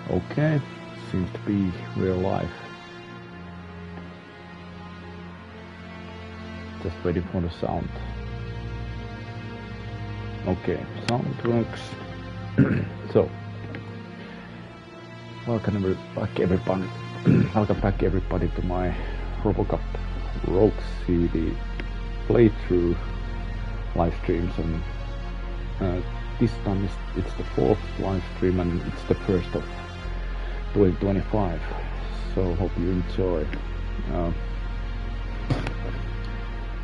Okay, seems to be real life. Just waiting for the sound. Okay, sound works. So, welcome back everybody. Welcome back everybody to my Robocop Rogue CD playthrough live streams, and this time it's the 4th live stream and it's the 1st of 2025. So hope you enjoy.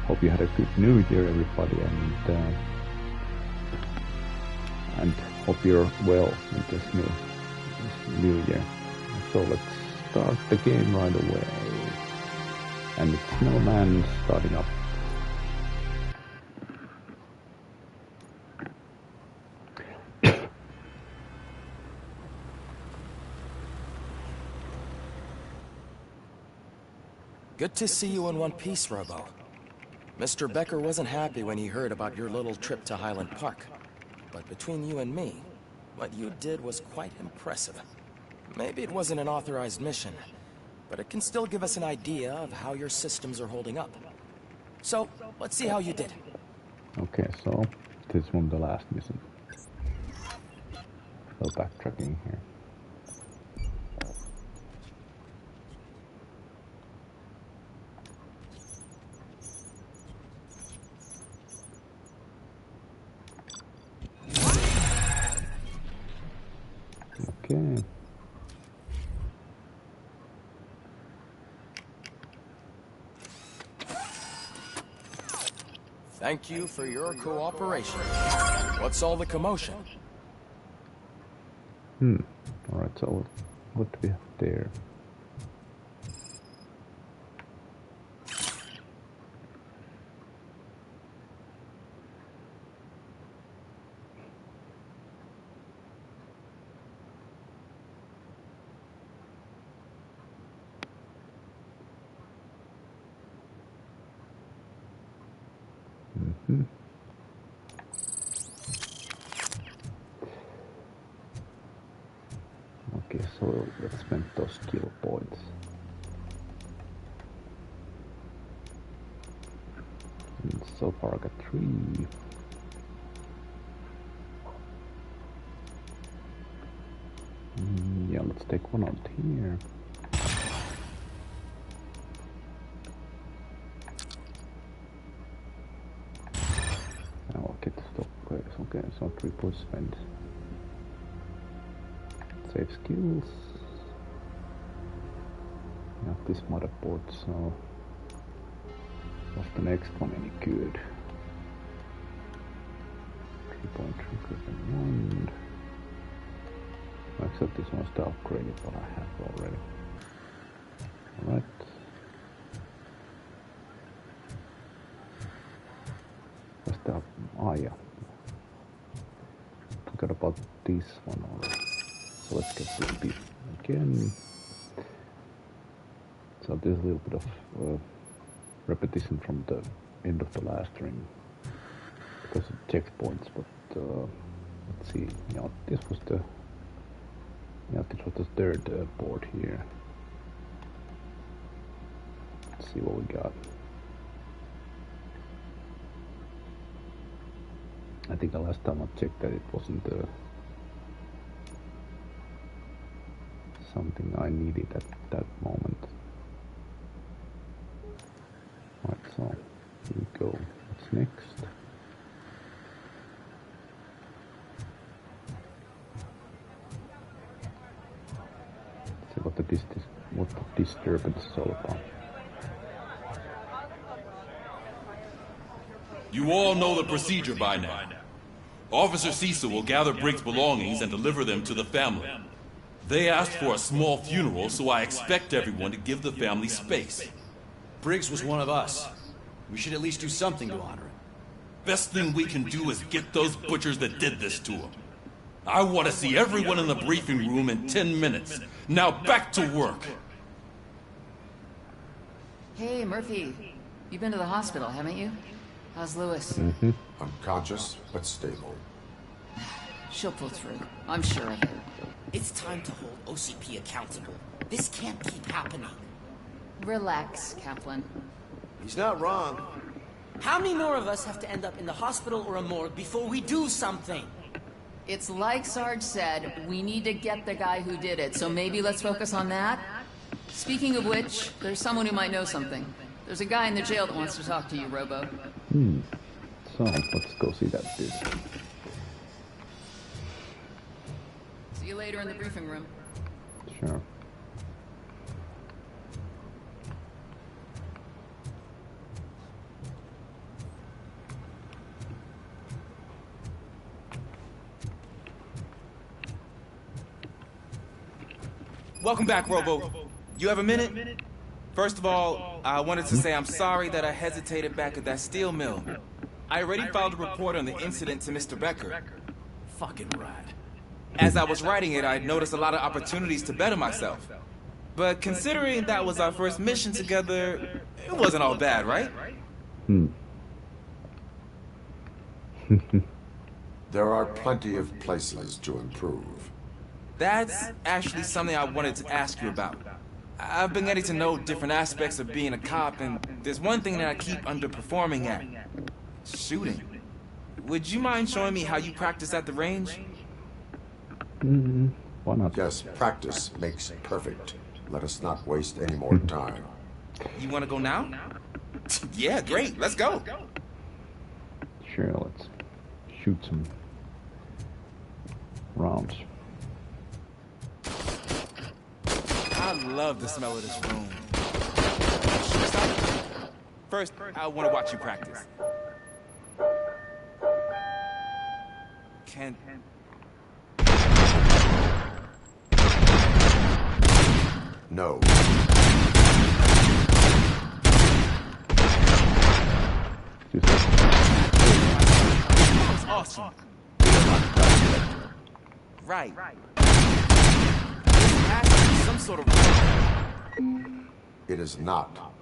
Hope you had a good New Year, everybody, and hope you're well in this new year. So let's start the game right away. And it's Snowman starting up. Good to see you in one piece, Robo. Mr. Becker wasn't happy when he heard about your little trip to Highland Park. But between you and me, what you did was quite impressive. Maybe it wasn't an authorized mission, but it can still give us an idea of how your systems are holding up. So, let's see how you did. Okay, so this is one of the last mission. So backtracking here. Okay. Thank you for your cooperation. What's all the commotion? Alright, so what do we have there? Okay, so let's spend those skill points. And so far I got 3. Yeah, let's take one out here. I'll get the stop place. Okay, so 3 points spent. Save skills. We have this motherboard, so was the next one any good? 3.3 except this one's the upgraded, but I have already. Alright. What's the yeah. Forgot about this one already. So let's get this bit again. So there's a little bit of repetition from the end of the last ring because of checkpoints, but let's see. Yeah, this was the third board here. Let's see what we got. I think the last time I checked that it wasn't something I needed at that moment. Right, so here we go. What's next? Let's see what the disturbance is all about. You all know the procedure by now. Officer Cecil will gather Briggs' belongings and deliver them to the family. They asked for a small funeral, so I expect everyone to give the family space. Briggs was one of us. We should at least do something to honor him. Best thing we can do is get those butchers that did this to him. I want to see everyone in the briefing room in 10 minutes. Now back to work. Hey, Murphy. You've been to the hospital, haven't you? How's Lewis? Unconscious, but stable. She'll pull through. I'm sure of it. It's time to hold OCP accountable. This can't keep happening. Relax, Kaplan. He's not wrong. How many more of us have to end up in the hospital or a morgue before we do something? It's like Sarge said, we need to get the guy who did it, so maybe let's focus on that? Speaking of which, there's someone who might know something. There's a guy in the jail that wants to talk to you, Robo. So, let's go see that dude. See you later in the briefing room. Sure. Welcome back, Robo. You have a minute? First of all, I wanted to say I'm sorry that I hesitated back at that steel mill. I already filed a report on the incident to Mr. Becker. Fucking rad. As I was writing it, I noticed a lot of opportunities to better myself. But considering that was our first mission together, it wasn't all bad, right? There are plenty of places to improve. That's actually something I wanted to ask you about. I've been getting to know different aspects of being a cop, and there's one thing that I keep underperforming at. Shooting. Would you mind showing me how you practice at the range? Why not? Yes, practice makes perfect. Let us not waste any more time. You want to go now? Yeah, great. Let's go. Sure, let's shoot some rounds. I love the smell of this room. First, I want to watch you practice. Can... No. That was awesome. Right. This has to be some sort of... It is not.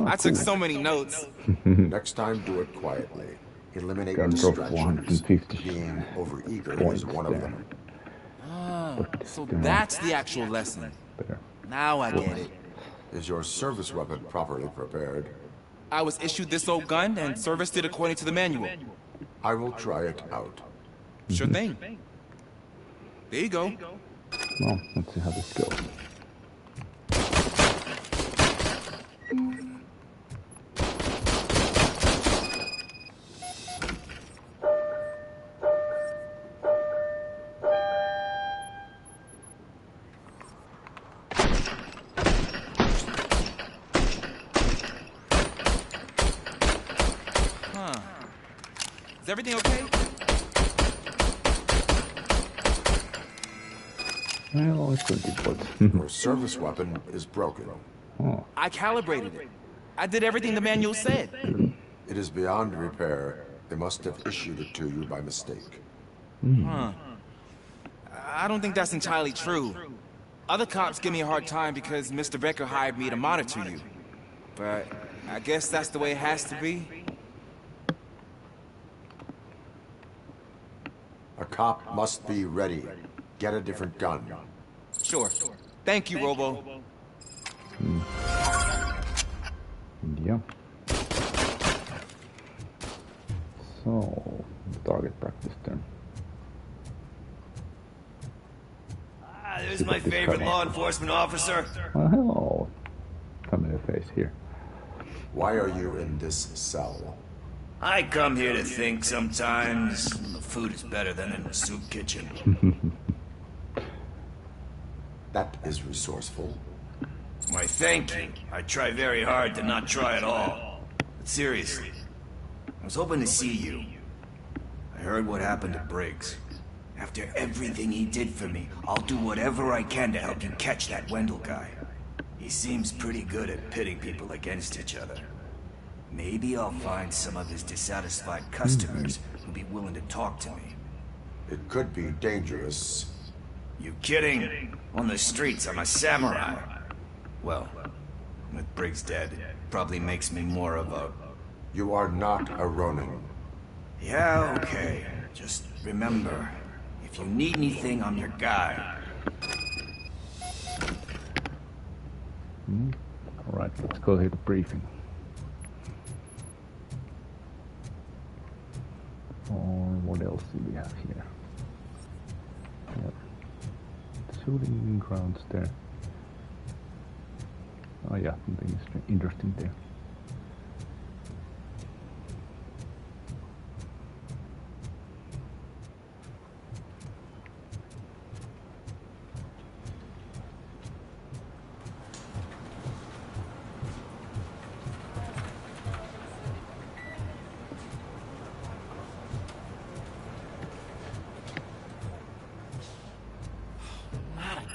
I took so many notes. Next time, do it quietly. Eliminate distractions. Being overeager is one of them. So that's the actual lesson. Now I get it. Is your service weapon properly prepared? I was issued this old gun and serviced it according to the manual. I will try it out. Sure thing. There you go. Well, let's see how this goes. Is everything okay? Well, it's going to be Your service weapon is broken. Oh. I calibrated it. I did everything the manual said. It is beyond repair. They must have issued it to you by mistake. I don't think that's entirely true. Other cops give me a hard time because Mr. Becker hired me to monitor you. But I guess that's the way it has to be. A cop must be ready. Get a different gun. Sure. Thank you, Robo. Yeah. So, target practice then. There's my favorite law enforcement officer. Oh, hello. Familiar face here. Why are you in this cell? I come here to think sometimes the food is better than in the soup kitchen. That is resourceful. Why, thank you. I try very hard to not try at all. But seriously, I was hoping to see you. I heard what happened to Briggs. After everything he did for me, I'll do whatever I can to help you catch that Wendell guy. He seems pretty good at pitting people against each other. Maybe I'll find some of his dissatisfied customers who'll be willing to talk to me. It could be dangerous. You kidding? On the streets, I'm a samurai. Well, with Briggs dead, it probably makes me more of a... You are not a Ronin. Yeah, okay. Just remember, if you need anything, I'm your guy. Alright, let's go to the briefing. Or what else do we have here? Yep. Shooting grounds there. Oh yeah, something interesting there.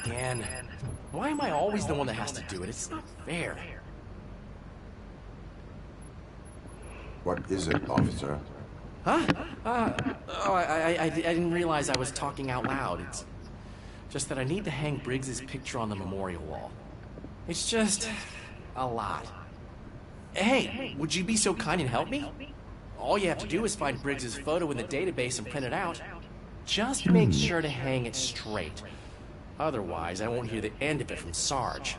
Again. Why am I always the one that has to do it? It's not fair. What is it, officer? Huh? I didn't realize I was talking out loud. It's just that I need to hang Briggs's picture on the memorial wall. It's just a lot. Hey, would you be so kind and help me? All you have to do is find Briggs's photo in the database and print it out. Just make sure to hang it straight. Otherwise, I won't hear the end of it from Sarge.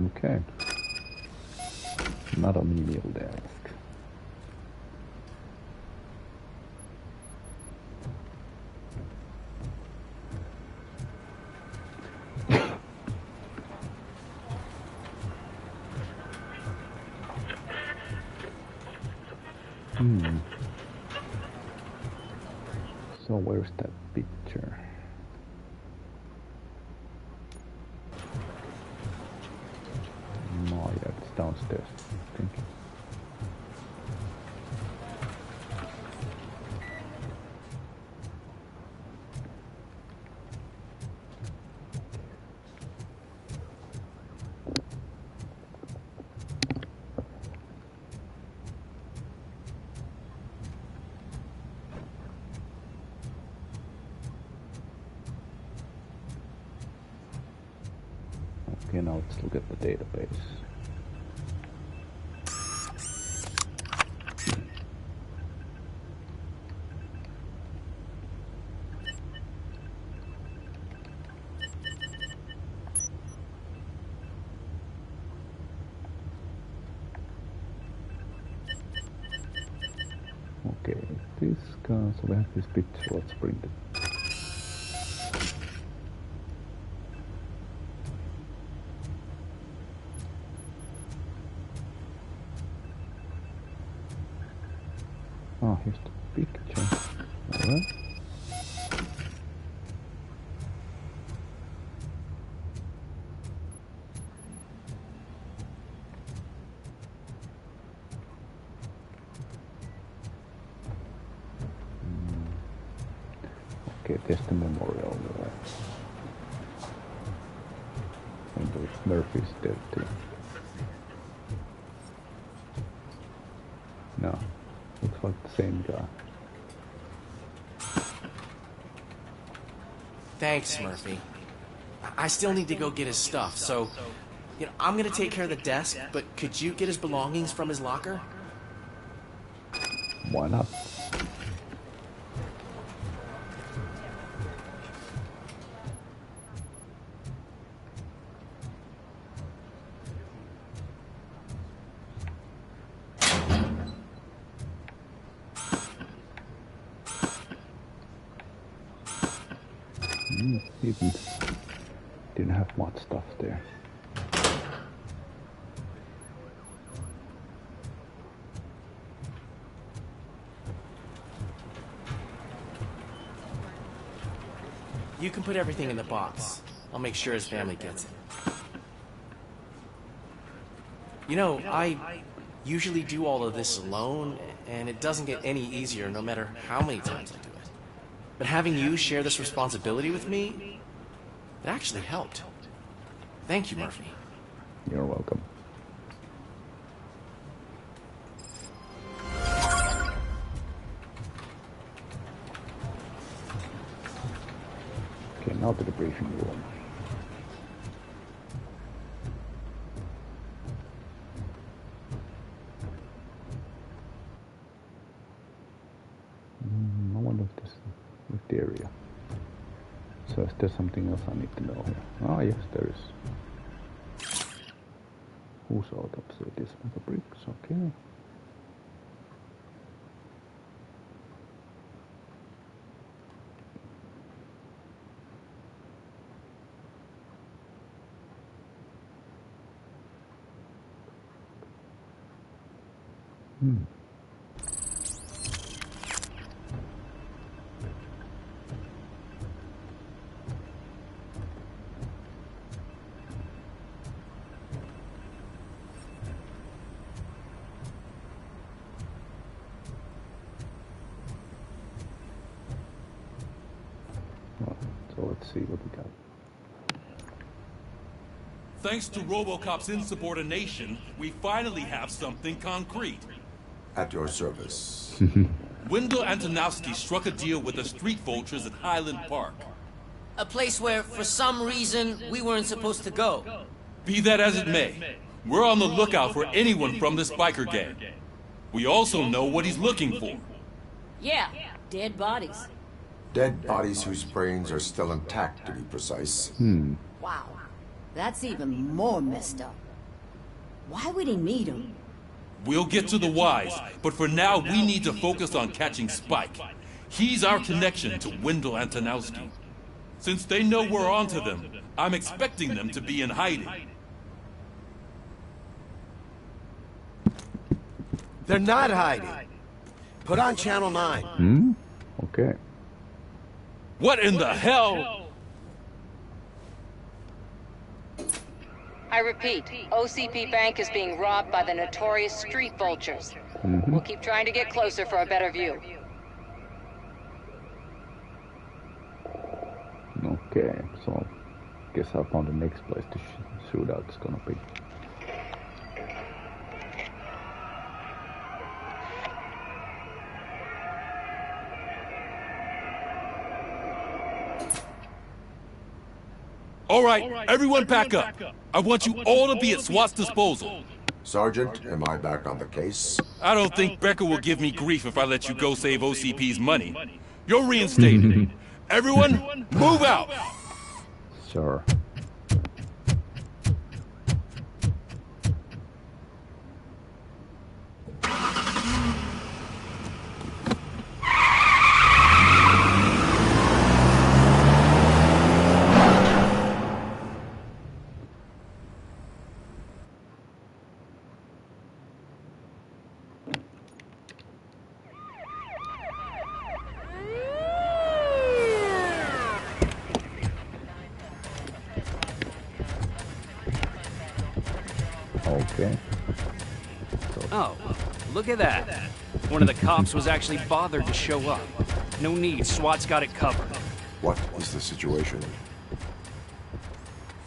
Okay. Not a menial task. So where's that picture? Oh yeah, it's downstairs, I think. Okay, now let's look at the database. Okay, this guy, so we have this picture, let's print it. Oh, here's the picture. Alright. Okay, there's the memorial. And there's Murphy's dead too. No. Looks like the same guy. Thanks, Murphy. I still need to go get his stuff, so... I'm gonna take care of the desk, but could you get his belongings from his locker? Why not? He didn't have much stuff there. You can put everything in the box. I'll make sure his family gets it. You know, I usually do all of this alone, and it doesn't get any easier no matter how many times I do it. But having you share this responsibility with me, it actually helped. Thank you, Murphy. You're welcome. Okay, now to the briefing room. I wonder if this is the area. So is there something else I need to know here? Ah, yes, there is. Whose autopsy? This one, the bricks, okay. So let's see what we got. Thanks to Robocop's insubordination, we finally have something concrete. At your service. Wendell Antonowski struck a deal with the street vultures at Highland Park. A place where, for some reason, we weren't supposed to go. Be that as it may, we're on the lookout for anyone from this biker gang. We also know what he's looking for. Yeah, dead bodies. Dead bodies whose brains are still intact, to be precise. Wow, that's even more messed up. Why would he need them? We'll get to the whys, but for now we need to focus on catching Spike. He's our connection to Wendell Antonowski. Since they know we're onto them, I'm expecting them to be in hiding. They're not hiding. Put on Channel 9. Okay. What in the hell? I repeat, OCP Bank is being robbed by the notorious street vultures. We'll keep trying to get closer for a better view. Okay, so guess I found the next place to shoot out is gonna be. All right, everyone pack up. I want you all to be at SWAT's disposal. Sergeant, am I back on the case? I don't think Becker will give me grief if I let you go save OCP's money. You're reinstated. Everyone, move out! Sure. Okay. Oh, look at that. One of the cops was actually bothered to show up. No need, SWAT's got it covered. What is the situation?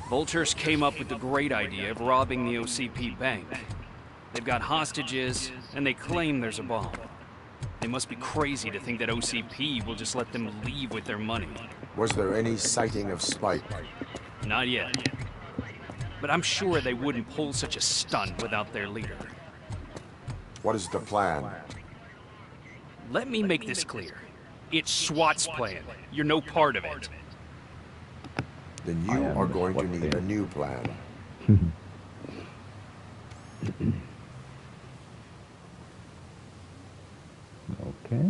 Vultures came up with the great idea of robbing the OCP bank. They've got hostages, and they claim there's a bomb. They must be crazy to think that OCP will just let them leave with their money. Was there any sighting of Spike? Not yet. But I'm sure they wouldn't pull such a stunt without their leader. What is the plan? Let me make this clear. It's SWAT's plan. You're no part of it. Then you are going to need a new plan. Okay.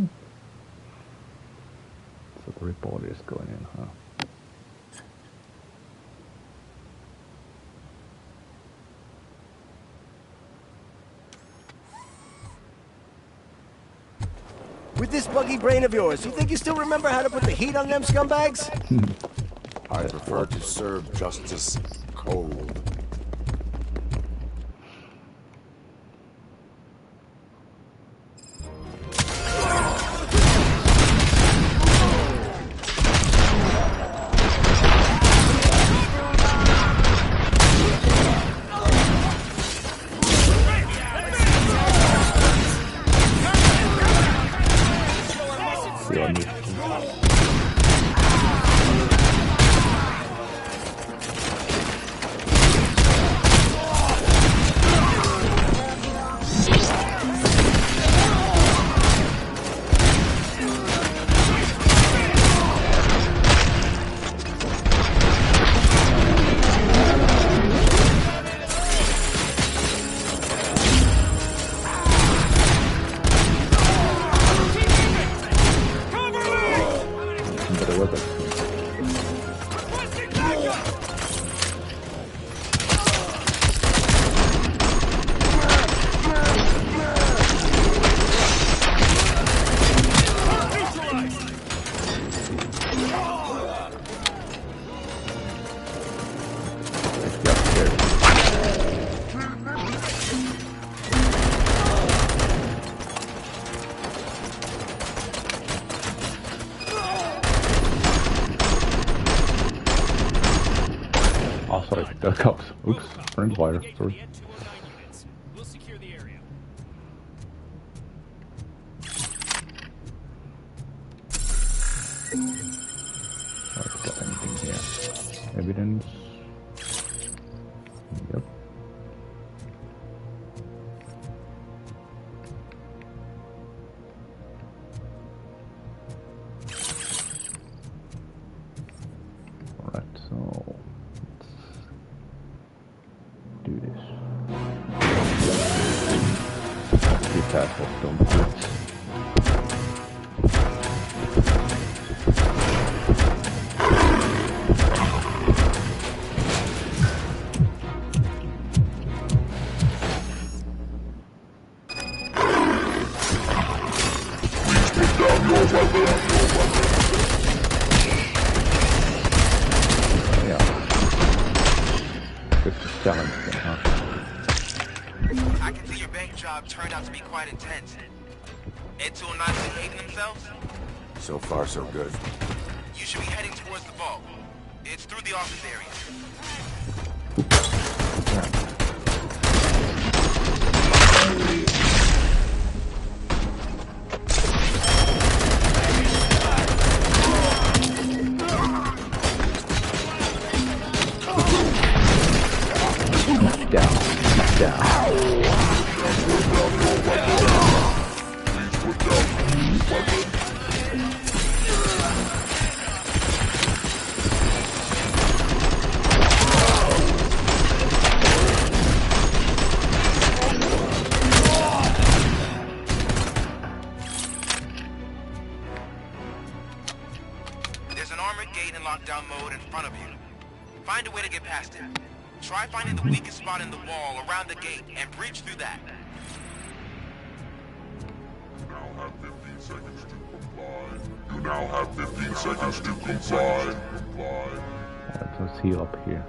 So the report is going in, huh? With this buggy brain of yours, you think you still remember how to put the heat on them scumbags? I prefer to serve justice cold. The cops. Oops, friend fire. Sorry. We'll secure the area. Alright, got anything here? Evidence. Yep. Alright, so do this. Be careful, don't blitz. I can see your bank job turned out to be quite intense. Ed 209 behaving themselves? So far, so good. You should be heading towards the vault. It's through the office area. There's an armored gate in lockdown mode in front of you. Find a way to get past it. Try finding the weakest spot in the wall around the gate and breach through that. You now have 15 seconds to comply. Let's heal up here.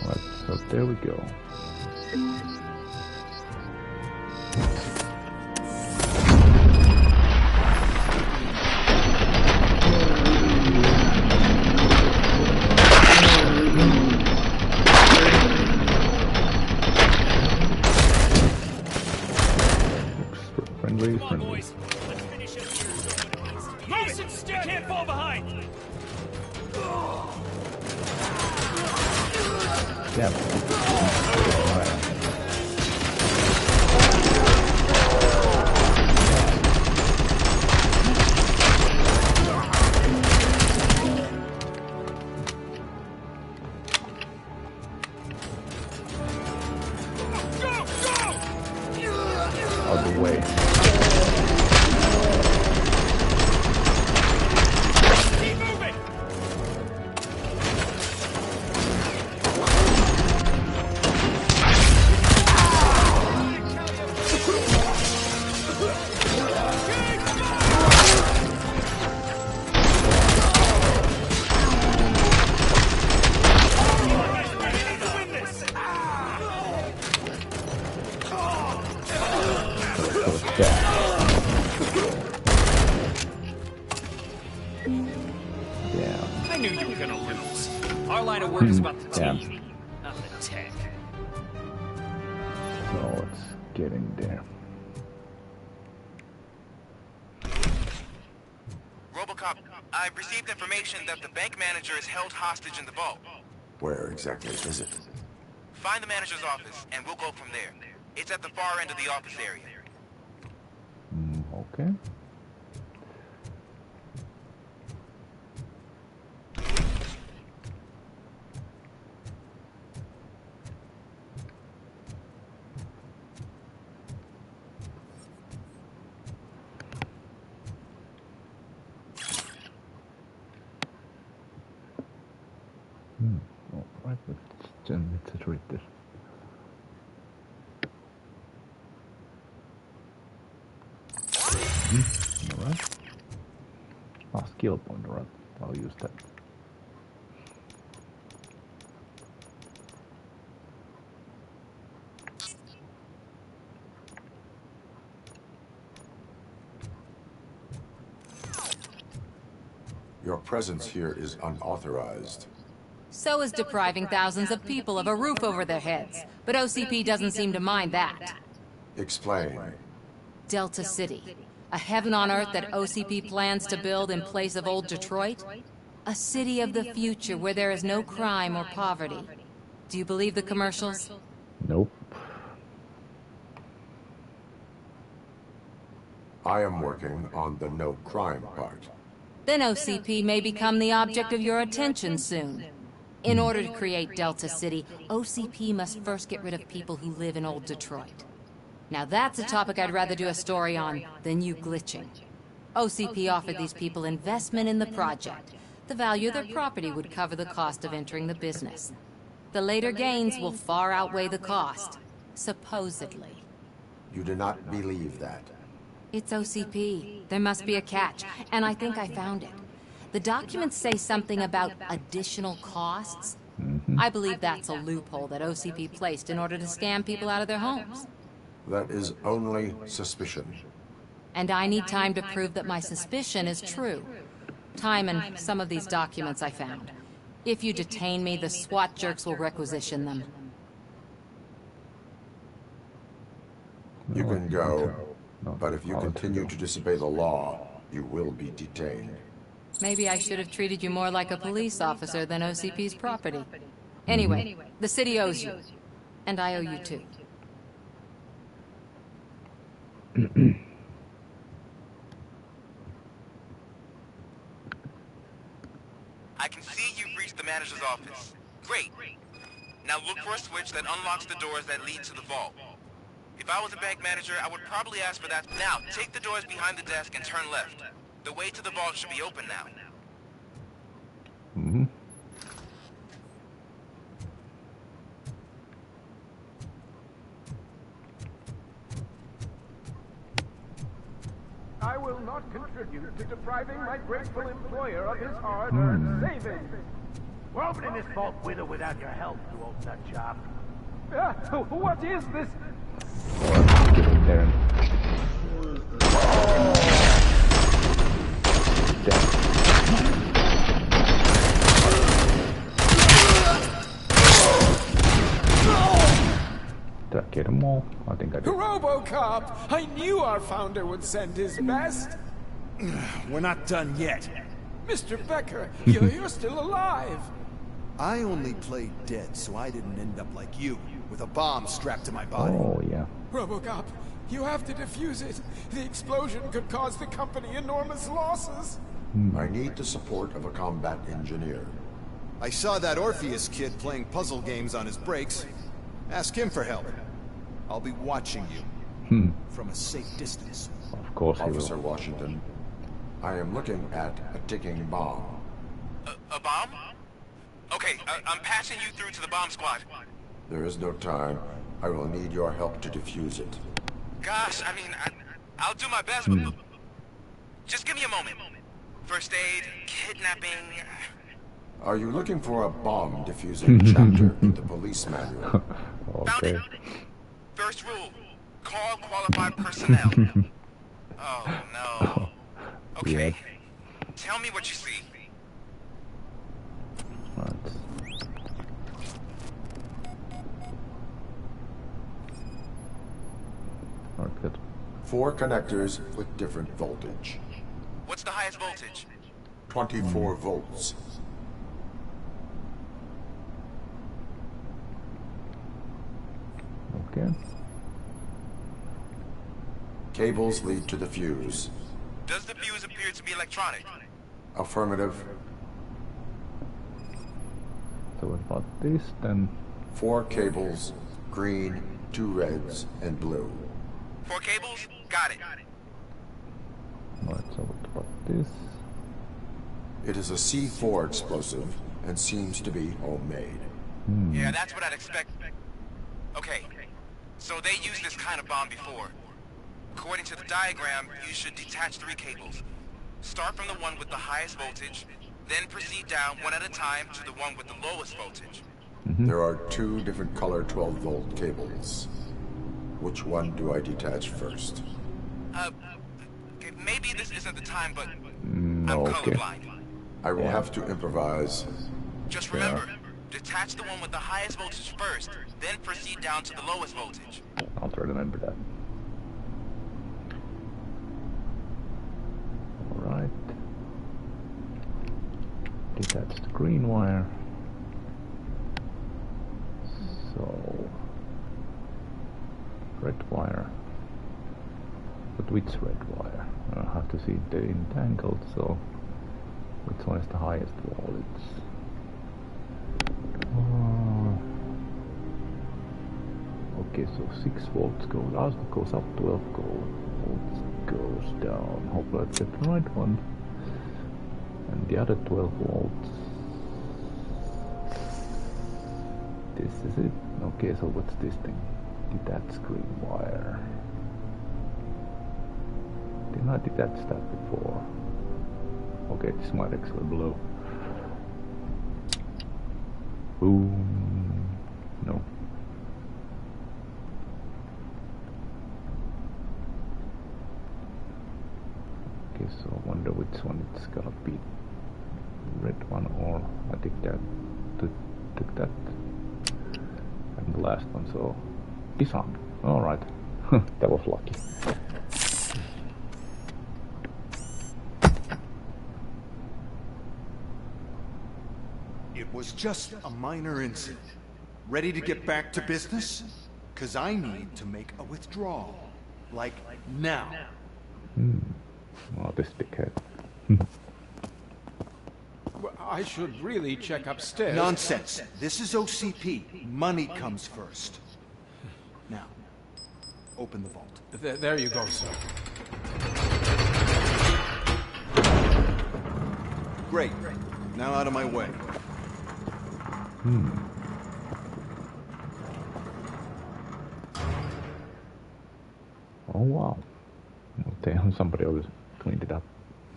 Alright, so there we go. Friendly. Boys, let's finish up here. Move instead! Can't fall behind! Yeah. Out of the way. line of work is about the team, not the tech. So it's getting there. Robocop, I've received information that the bank manager is held hostage in the vault. Where exactly is it? Find the manager's office, and we'll go from there. It's at the far end of the office area. Okay. Alright, let's read this. Alright. Skill point, alright. I'll use that. Your presence here is unauthorized. So is depriving thousands of people of a roof over their heads. But OCP doesn't seem to mind that. Explain. Delta City. A heaven on earth that OCP plans to build in place of old Detroit? A city of the future where there is no crime or poverty. Do you believe the commercials? Nope. I am working on the no crime part. Then OCP may become the object of your attention soon. In order to create Delta City, OCP must first get rid of people who live in old Detroit. Now that's a topic I'd rather do a story on than you glitching. OCP offered these people investment in the project. The value of their property would cover the cost of entering the business. The later gains will far outweigh the cost, supposedly. You do not believe that? It's OCP. There must be a catch, and I think I found it. The documents say something about additional costs. I believe that's a loophole that OCP placed in order to scam people out of their homes. That is only suspicion. And I need time to prove that my suspicion is true. Time and some of these documents I found. If you detain me, the SWAT jerks will requisition them. You can go, but if you continue to disobey the law, you will be detained. Maybe I should have treated you more like a police officer than OCP's property. Anyway, the city owes you. And I owe you too. I can see you've reached the manager's office. Great. Now look for a switch that unlocks the doors that lead to the vault. If I was a bank manager, I would probably ask for that. Now, take the doors behind the desk and turn left. The way to the vault should be open now. I will not contribute to depriving my grateful employer of his hard-earned savings. We're opening this vault with or without your help, you old nut job. What is this? Get in there. Did I get them all? I think I did. Robocop! I knew our founder would send his best. We're not done yet. Mr. Becker, you're still alive. I only played dead so I didn't end up like you, with a bomb strapped to my body. Oh, yeah. Robocop, you have to defuse it. The explosion could cause the company enormous losses. I need the support of a combat engineer. I saw that Orpheus kid playing puzzle games on his breaks. Ask him for help. I'll be watching you. From a safe distance. Of course he will. Officer Washington, I am looking at a ticking bomb. A bomb? Okay, I'm passing you through to the bomb squad. There is no time. I will need your help to defuse it. Gosh, I mean, I'll do my best, but just give me a moment. First aid, kidnapping... Are you looking for a bomb defusing chapter in the police manual? Found it. First rule, call qualified personnel. Oh, no. Okay, tell me what you see. 4 connectors with different voltage. What's the highest voltage? 24 volts. Okay. Cables lead to the fuse. Does the fuse appear to be electronic? Affirmative. So what about this then? 4 cables, green, 2 reds, and blue. 4 cables? Got it. Alright, so what about this? It is a C4 explosive and seems to be homemade. Yeah, that's what I'd expect. Okay, so they used this kind of bomb before. According to the diagram, you should detach 3 cables. Start from the one with the highest voltage, then proceed down one at a time to the one with the lowest voltage. There are 2 different color 12-volt cables. Which one do I detach first? Okay, maybe this isn't the time, but I'm Okay. colorblind. I will have to improvise. Just remember, detach the one with the highest voltage first, then proceed down to the lowest voltage. I'll try to remember that. Alright. Detach the green wire. So red wire. But which red wire? I have to see the entangled, so which one is the highest voltage? Okay, so 6 volts goes up, 12 volts goes down. Hopefully I get the right one. And the other 12 volts. This is it. Okay, so what's this thing? Detach green wire. Didn't I detach that before? Okay, this might actually blow. Boom. No. Okay, so I wonder which one it's gonna be. Red one, or I think that took that. And the last one, so disarmed. Alright. That was lucky. It was just a minor incident. Ready to get back to business? 'Cause I need to make a withdrawal. Like, now. Oh, this dickhead. Well, I should really check upstairs. Nonsense. This is OCP. Money comes first. Now, open the vault. There you go, sir. Great. Now out of my way. Oh wow. Damn, somebody always cleaned it up.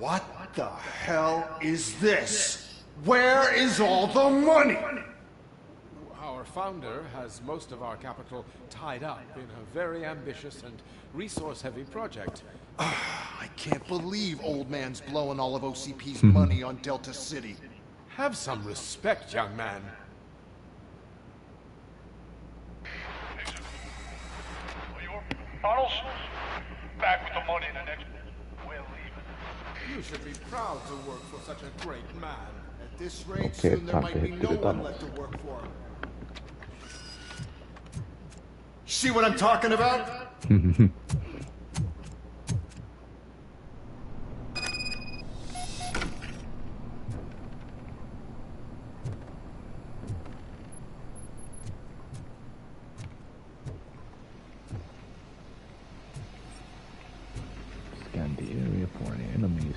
What the hell is this? Where is all the money? Our founder has most of our capital tied up in a very ambitious and resource-heavy project. I can't believe old man's blowing all of OCP's money on Delta City. Have some respect, young man. Tunnels? Back with the money in the next... We're leaving. You should be proud to work for such a great man. At this rate, Okay, soon there time might to be hit no the one tunnels. left to work for him. See what I'm talking about? Scan the area for any enemies.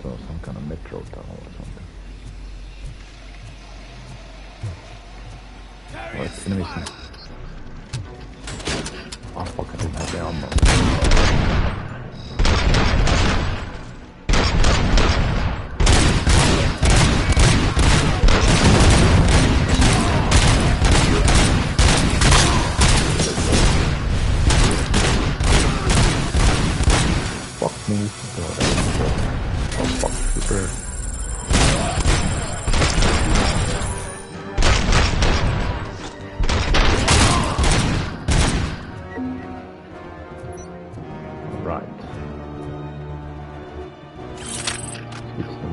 So some kind of metro tunnel or something. Oh, it's enemies. Oh fuck, I didn't have the armor. Fuck me. Oh fuck, super.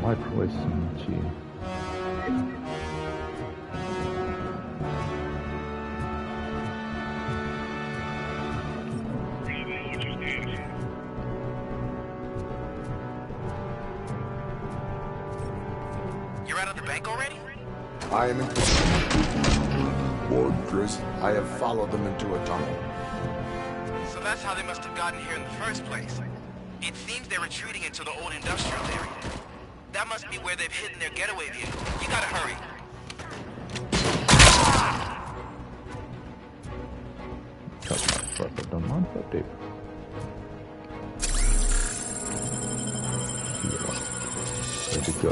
Microwave machine. You're out of the bank already? I am in Lord Chris, I have followed them into a tunnel. So that's how they must have gotten here in the first place. It seems they're retreating into the old industrial area. That must be where they've hidden their getaway vehicle. You gotta hurry. Where'd it go?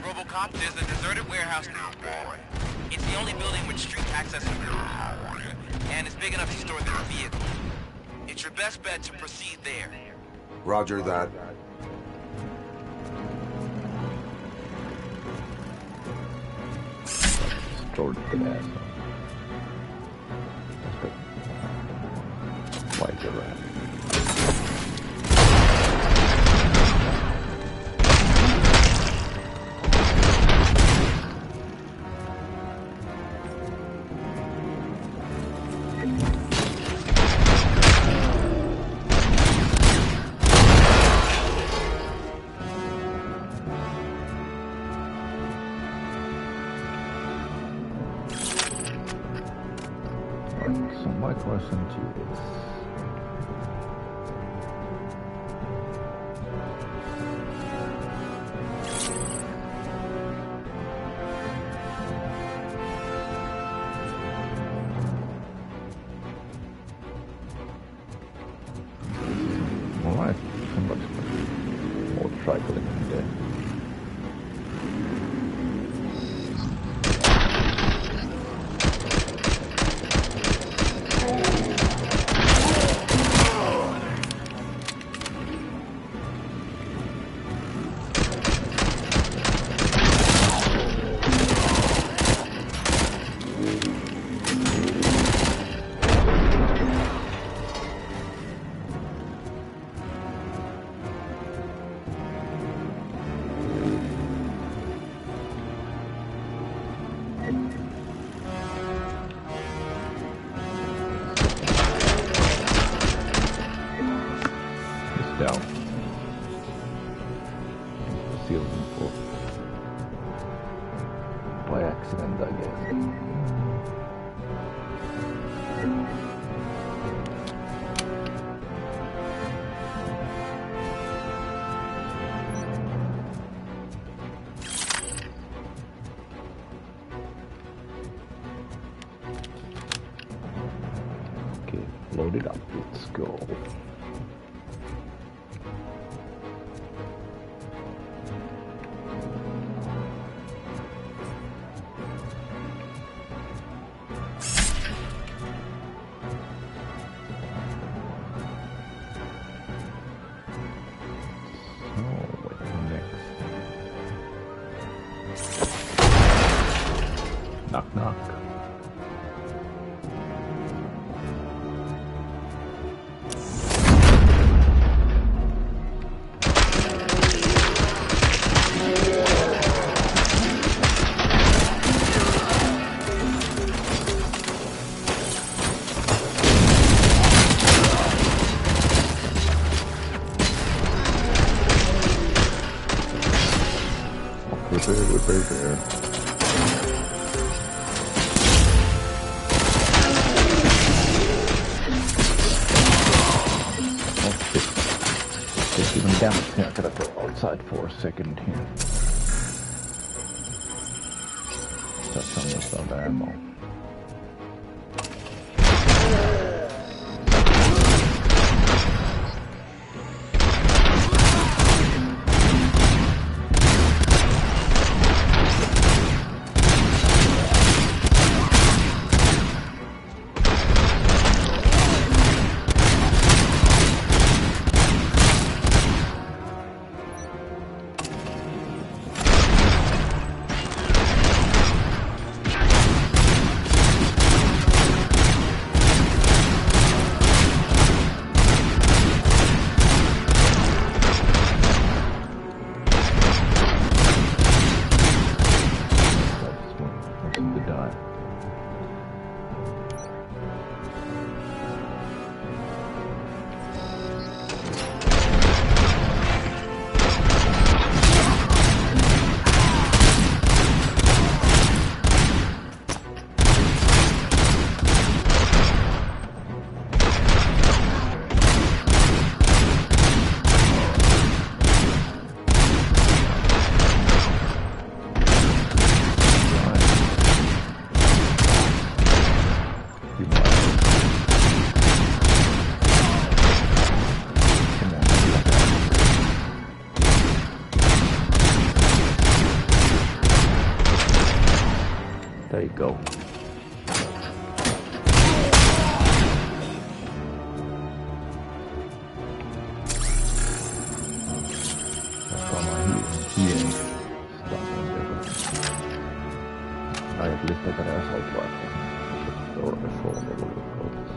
Robocop, there's a deserted warehouse next door. It's the only building with street access and it's big enough to store their vehicle. It's your best bet to proceed there. Roger that. Stored the ass. That's good. Why is it rat? So my question to you is, alright, somebody more trifling in there. ceiling for by accident, I guess. Okay, load it up. Let's go. Knock, knock. Repair. Just even damage here. I gotta go outside for a second here. That's almost out of ammo. There you go. At least I got an assault rifle. Or a assault, whatever you call this.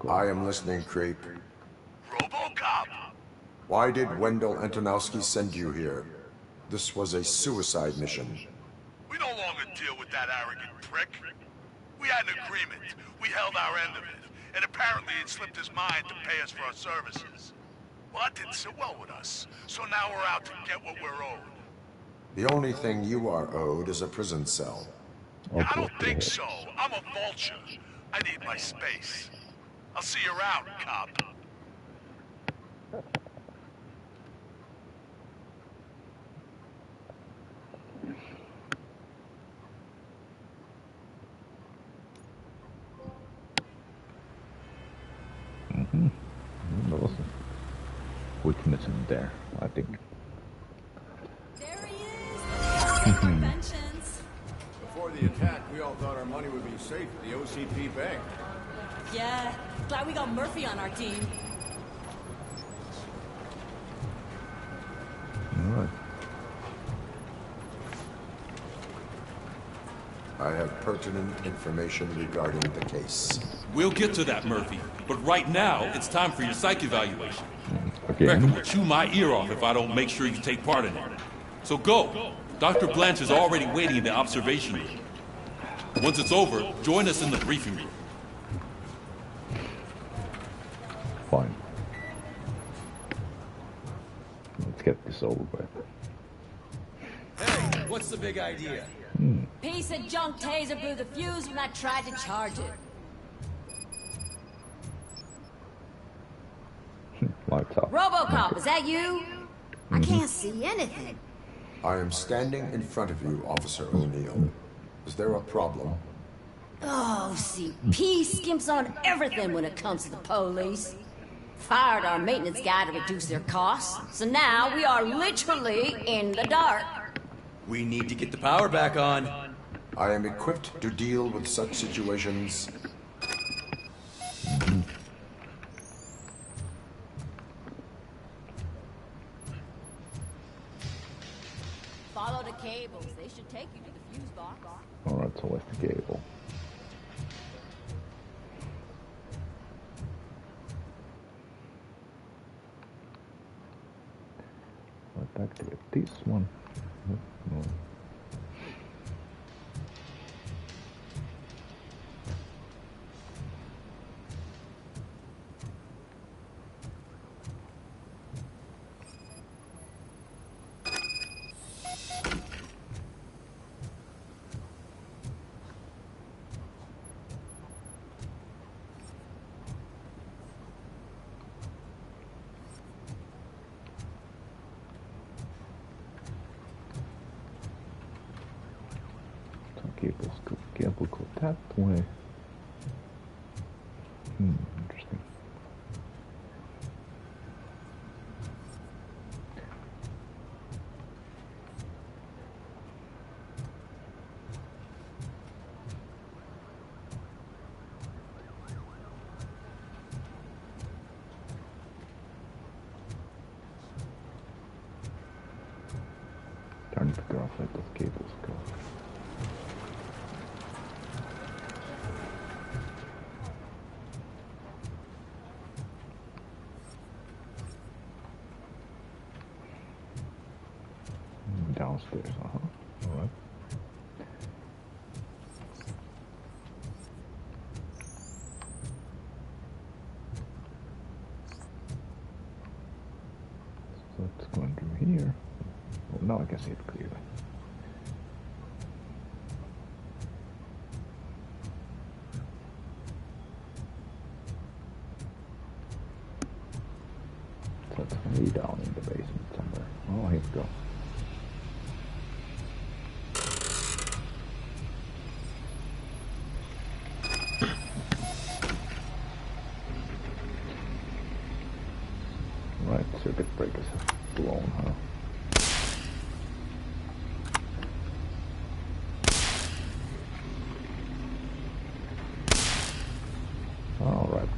I am listening, Creep. Robocop! Why did Wendell Antonowski send you here? This was a suicide mission. We no longer deal with that arrogant prick. We had an agreement. We held our end of it. And apparently it slipped his mind to pay us for our services. Well, that didn't sit well with us. So now we're out to get what we're owed. The only thing you are owed is a prison cell. I don't think so. I'm a vulture. I need my space. I'll see you around, cop. There was a weakness in there, I think. There he is! Conventions. Before the the attack, we all thought our money would be safe at the OCP bank. Yeah, glad we got Murphy on our team. Alright. I have pertinent information regarding the case. We'll get to that, Murphy. But right now, it's time for your psych evaluation. Again? Becker will chew my ear off if I don't make sure you take part in it. So go. Dr. Blanche is already waiting in the observation room. Once it's over, join us in the briefing room. Fine. Let's get this over with. Hey, what's the big idea? Piece of junk taser blew the fuse when I tried to charge it. Lights up. Robocop, is that you? I can't see anything. I am standing in front of you, Officer O'Neill. Is there a problem? Oh, OCP skimps on everything when it comes to the police. Fired our maintenance guy to reduce their costs, so now we are literally in the dark. We need to get the power back on. I am equipped to deal with such situations. Follow the cables. They should take you to the fuse box. Alright, so where's the cable? Let's activate this one. No. Cable go that way. Interesting. Trying to figure out where those cables go. Downstairs, Alright. So it's going through here. Well, now I can see it clearly. So it's way down in the basement somewhere. Oh, here we go. Right, circuit breakers have blown, huh? Alright,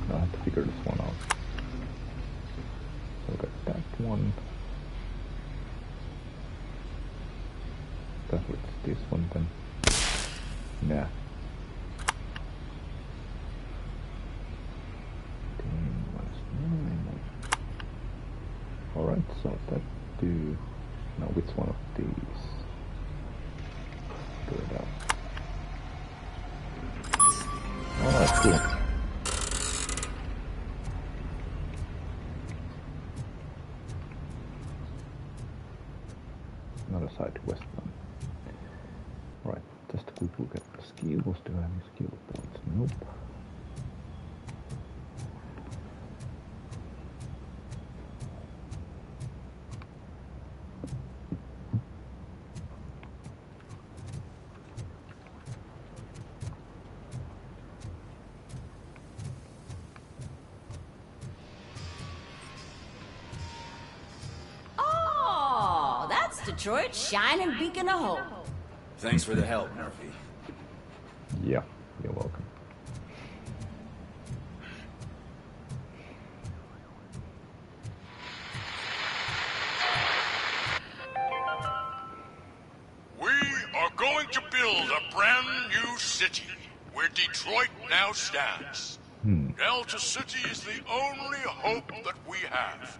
now I have to figure this one out. So we got that one. That was this one then. Yeah. Alright, so that do... Now which one of these? Do it out. Alright, cool. Another side west one. Right, just a quick look at the skills. Do I have any skill points? Nope. Detroit's shining beacon of hope. Thanks for the help, Murphy. Yeah, you're welcome. We are going to build a brand new city where Detroit now stands. Delta City is the only hope that we have.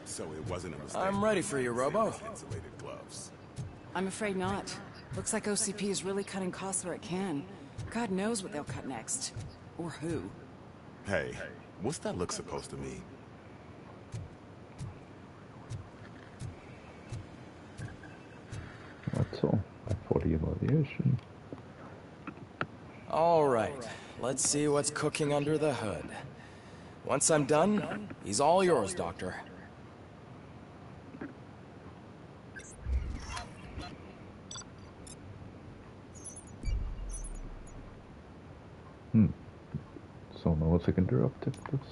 So it wasn't a mistake. I'm ready for you, Robo. Insulated gloves. I'm afraid not. Looks like OCP is really cutting costs where it can. God knows what they'll cut next. Or who. Hey, what's that look supposed to mean? That's all. For the evaluation. All right, let's see what's cooking under the hood. Once I'm done, he's all yours, Doctor. So no secondary objectives.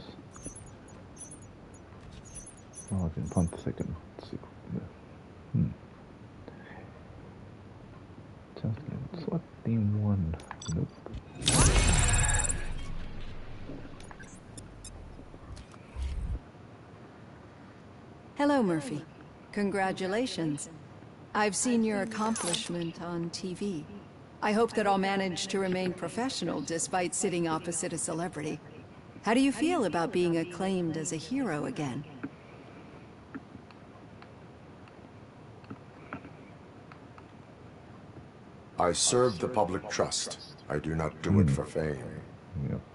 Oh, I can find the second. Just SWAT team 1. Nope. Hello, Murphy. Congratulations. I've seen your accomplishment on TV. I hope that I'll manage to remain professional despite sitting opposite a celebrity. How do you feel about being acclaimed as a hero again? I serve the public trust. I do not do it for fame.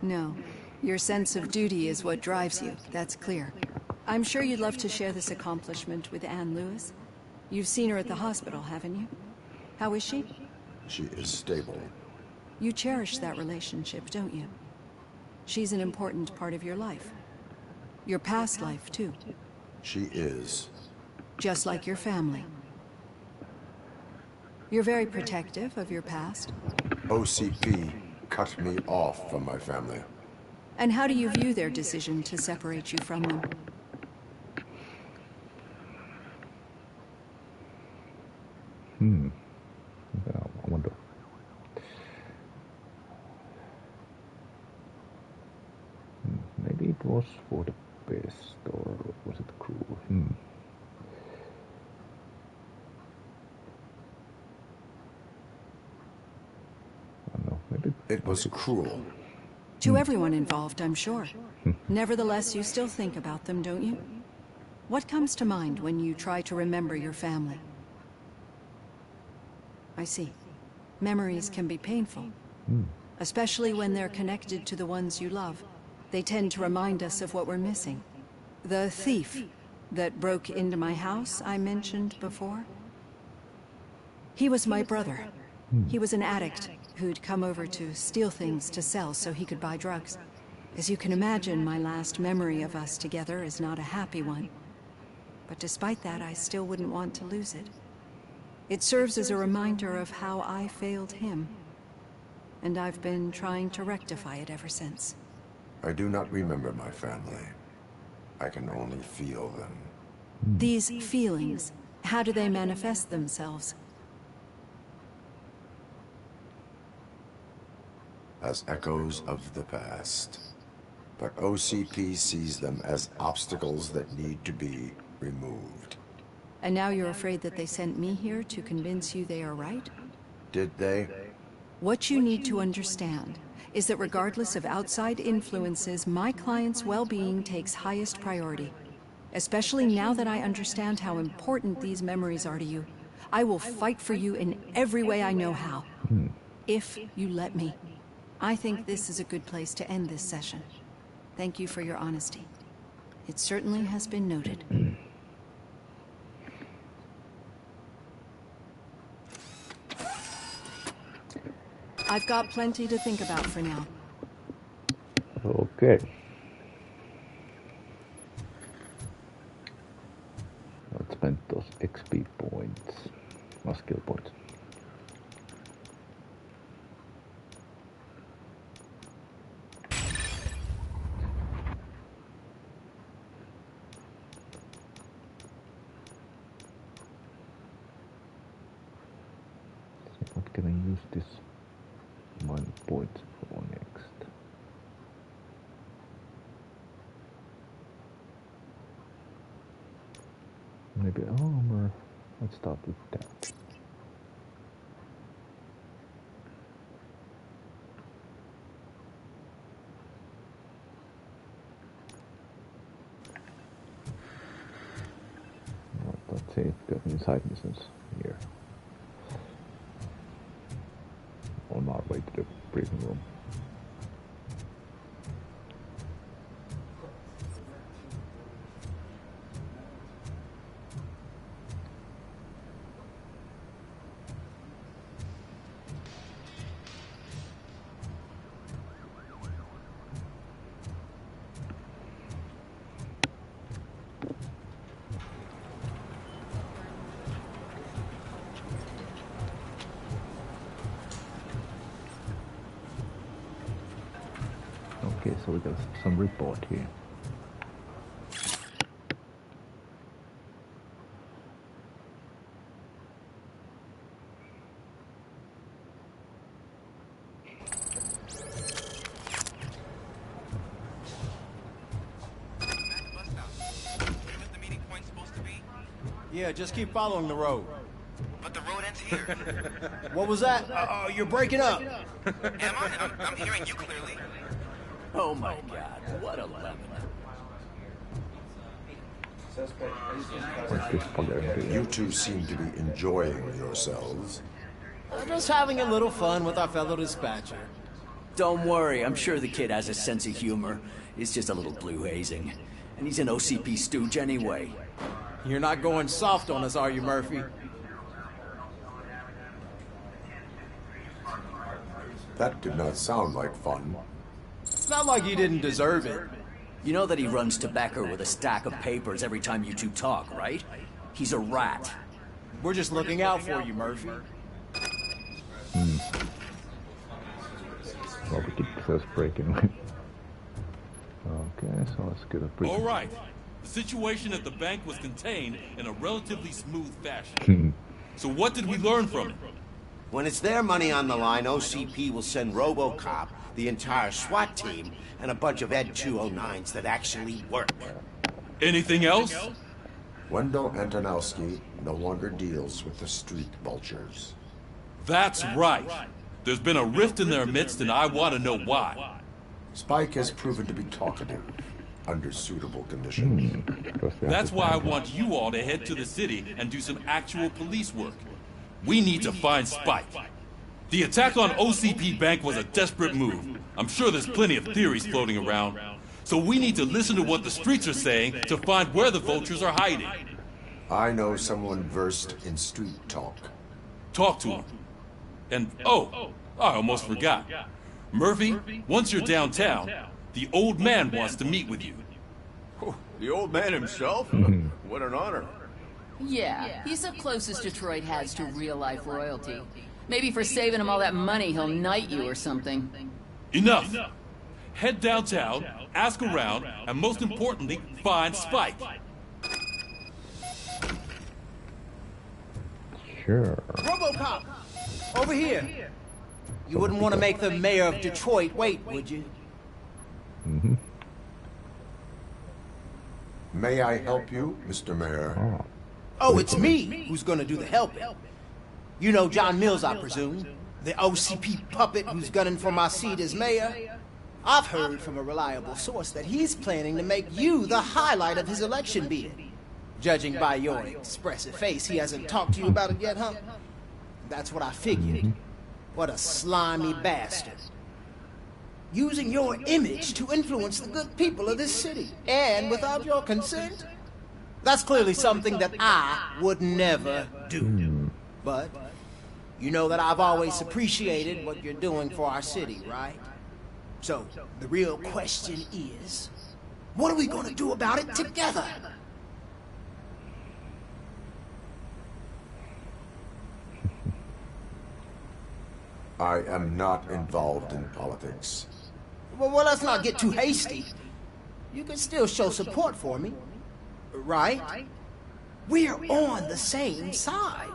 No. Your sense of duty is what drives you. That's clear. I'm sure you'd love to share this accomplishment with Anne Lewis. You've seen her at the hospital, haven't you? How is she? She is stable. You cherish that relationship, don't you? She's an important part of your life. Your past life, too. She is. Just like your family. You're very protective of your past. OCP cut me off from my family. And how do you view their decision to separate you from them? I wonder. Maybe it was for the best, or was it cruel? I don't know, maybe it was cruel. To everyone involved, I'm sure. Nevertheless, you still think about them, don't you? What comes to mind when you try to remember your family? I see. Memories can be painful. Especially when they're connected to the ones you love. They tend to remind us of what we're missing. The thief that broke into my house I mentioned before? He was my brother. He was an addict who'd come over to steal things to sell so he could buy drugs. As you can imagine, my last memory of us together is not a happy one. But despite that, I still wouldn't want to lose it. It serves as a reminder of how I failed him. And I've been trying to rectify it ever since. I do not remember my family. I can only feel them. These feelings, how do they manifest themselves? As echoes of the past. But OCP sees them as obstacles that need to be removed. And now you're afraid that they sent me here to convince you they are right? Did they? What you need to understand is that regardless of outside influences, my client's well-being takes highest priority. Especially now that I understand how important these memories are to you. I will fight for you in every way I know how. If you let me. I think this is a good place to end this session. Thank you for your honesty. It certainly has been noted. I've got plenty to think about for now. Okay. Let's spend those XP points. Or skill points. What can I use this mine point for next? Maybe armor. Let's start with that. Let's see, got any side missions here. On our way to the briefing room. Okay, so we got some report here. Yeah, just keep following the road. But the road ends here. What was that? You're breaking up. Am I? I'm hearing you clearly. Oh my god, what a lemon. You two seem to be enjoying yourselves. Just having a little fun with our fellow dispatcher. Don't worry, I'm sure the kid has a sense of humor. It's just a little blue hazing. And he's an OCP stooge anyway. You're not going soft on us, are you, Murphy? That did not sound like fun. It's not like you didn't deserve it. You know that he runs to Becker with a stack of papers every time you two talk, right? He's a rat. We're just looking out for you, Murphy. Well, we keep first breaking. Okay, so let's get a brief. All right. The situation at the bank was contained in a relatively smooth fashion. So what did we learn from it? When it's their money on the line, OCP will send Robocop, the entire SWAT team, and a bunch of Ed 209s that actually work. Anything else? Wendell Antonowski no longer deals with the street vultures. That's right. There's been a rift in their midst, and I want to know why. Spike has proven to be talkative under suitable conditions. That's why I want you all to head to the city and do some actual police work. We need to find Spike. The attack on OCP Bank was a desperate move. I'm sure there's plenty of theories floating around. So we need to listen to what the streets are saying to find where the vultures are hiding. I know someone versed in street talk. Talk to him. And, oh, I almost forgot. Murphy, once you're downtown, the old man wants to meet with you. The old man himself? What an honor. Yeah, he's the closest Detroit has to real-life royalty. Maybe for saving him all that money, he'll knight you or something. Enough! Head downtown, ask around, and most importantly, find Spike. Sure. Robocop! Over here! You wouldn't want to make the mayor of Detroit wait, would you? May I help you, Mr. Mayor? Oh, it's me who's gonna do the helping. You know John Mills, I presume? The OCP puppet who's gunning for my seat as mayor? I've heard from a reliable source that he's planning to make you the highlight of his election bid. Judging by your expressive face, he hasn't talked to you about it yet, huh? That's what I figured. What a slimy bastard. Using your image to influence the good people of this city, and without your consent? That's clearly something that I would never do. But you know that I've always appreciated what you're doing for our city, right? So, the real question is, what are we gonna do about it together? I am not involved in politics. Well, let's not get too hasty. You can still show support for me, right? We're on the same side.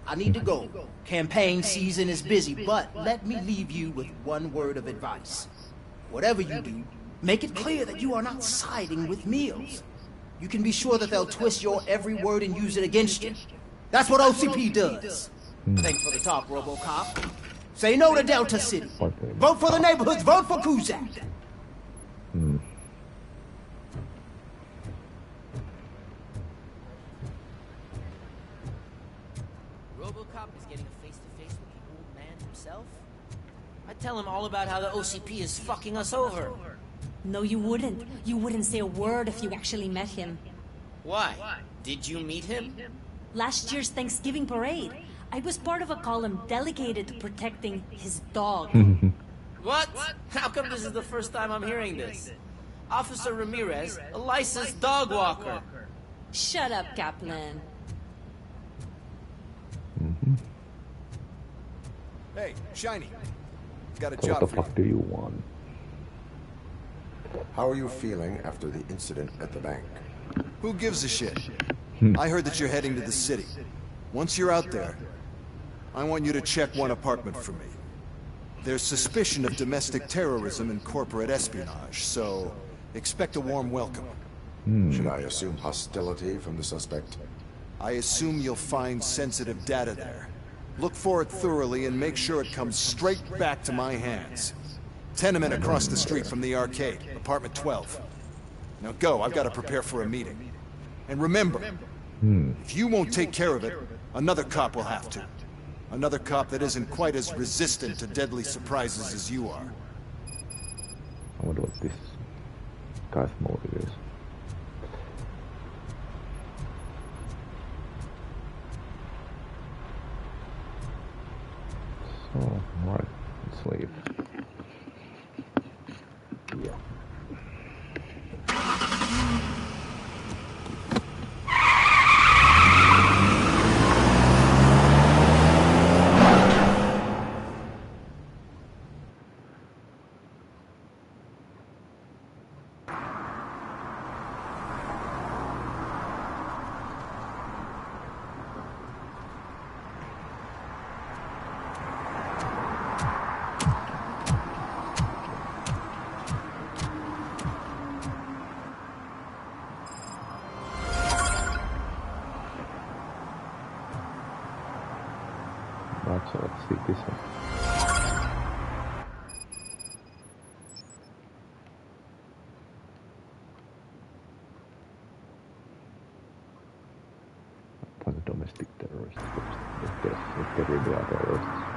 I need to go. Campaign season is busy, but let me leave you with one word of advice. Whatever you do, make it clear that you are not siding with Mills. You can be sure that they'll twist your every word and use it against you. That's what OCP does. Thanks for the talk, Robocop. Say no to Delta City. Vote for the neighborhoods, vote for Kuzak. Robocop is getting a face-to-face with the old man himself? I'd tell him all about how the OCP is fucking us over. No, you wouldn't. You wouldn't say a word if you actually met him. Why? Did you meet him? Last year's Thanksgiving parade, I was part of a column dedicated to protecting his dog. What? How come this is the first time I'm hearing this? Officer Ramirez, a licensed dog walker. Shut up, Kaplan. Hey, Shiny. Got a What job the for you. fuck do you want? How are you feeling after the incident at the bank? Who gives a shit? I heard that you're heading to the city. Once you're out there, I want you to check one apartment for me. There's suspicion of domestic terrorism and corporate espionage, so expect a warm welcome. Should I assume hostility from the suspect? I assume you'll find sensitive data there. Look for it thoroughly and make sure it comes straight back to my hands. Tenement across the street from the arcade, apartment 12. Now go, I've got to prepare for a meeting. And remember, if you won't take care of it, another cop will have to. Another cop that isn't quite as resistant to deadly surprises as you are. I wonder what this guy's motive is. So, right, let's leave. Yeah. Right, so let's see this one. Find a domestic terrorist first. Let's get rid of our terrorists.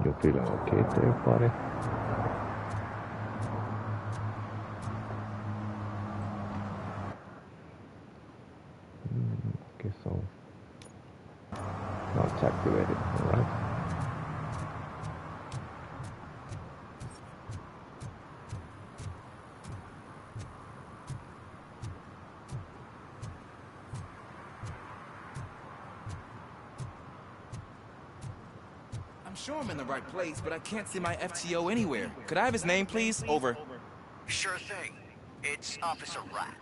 You feeling okay there, buddy? Okay, so now it's activated, alright. I'm sure I'm in the right place, but I can't see my FTO anywhere. Could I have his name, please? Over. Sure thing. It's Officer Rat.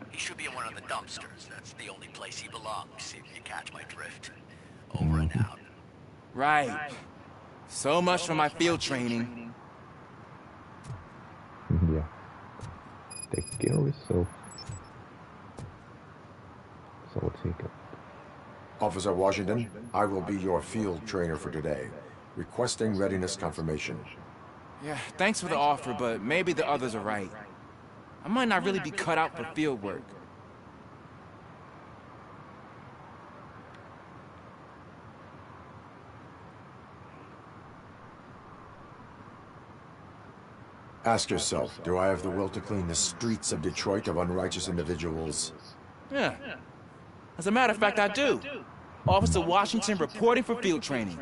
He should be in one of the dumpsters. That's the only place he belongs, if you catch my drift. Over and out. Right. So much for my field training. Yeah. Take care of yourself. So what's he got? Officer Washington, I will be your field trainer for today. Requesting readiness confirmation. Yeah, thanks for the offer, but maybe the others are right. I might not really be cut out for field work. Ask yourself, do I have the will to clean the streets of Detroit of unrighteous individuals? Yeah. As a matter of fact, I do. Officer Washington reporting for field training.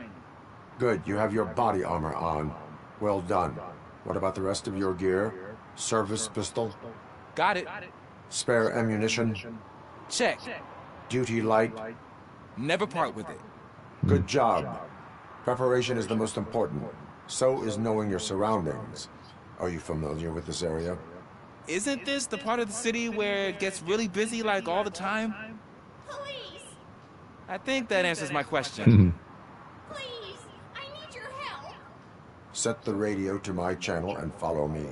Good, you have your body armor on. Well done. What about the rest of your gear? Service pistol? Got it. Spare ammunition? Check. Duty light? Never part with it. Good job. Preparation is the most important. So is knowing your surroundings. Are you familiar with this area? Isn't this the part of the city where it gets really busy like all the time? Police! I think that answers my question. Please! I need your help! Set the radio to my channel and follow me.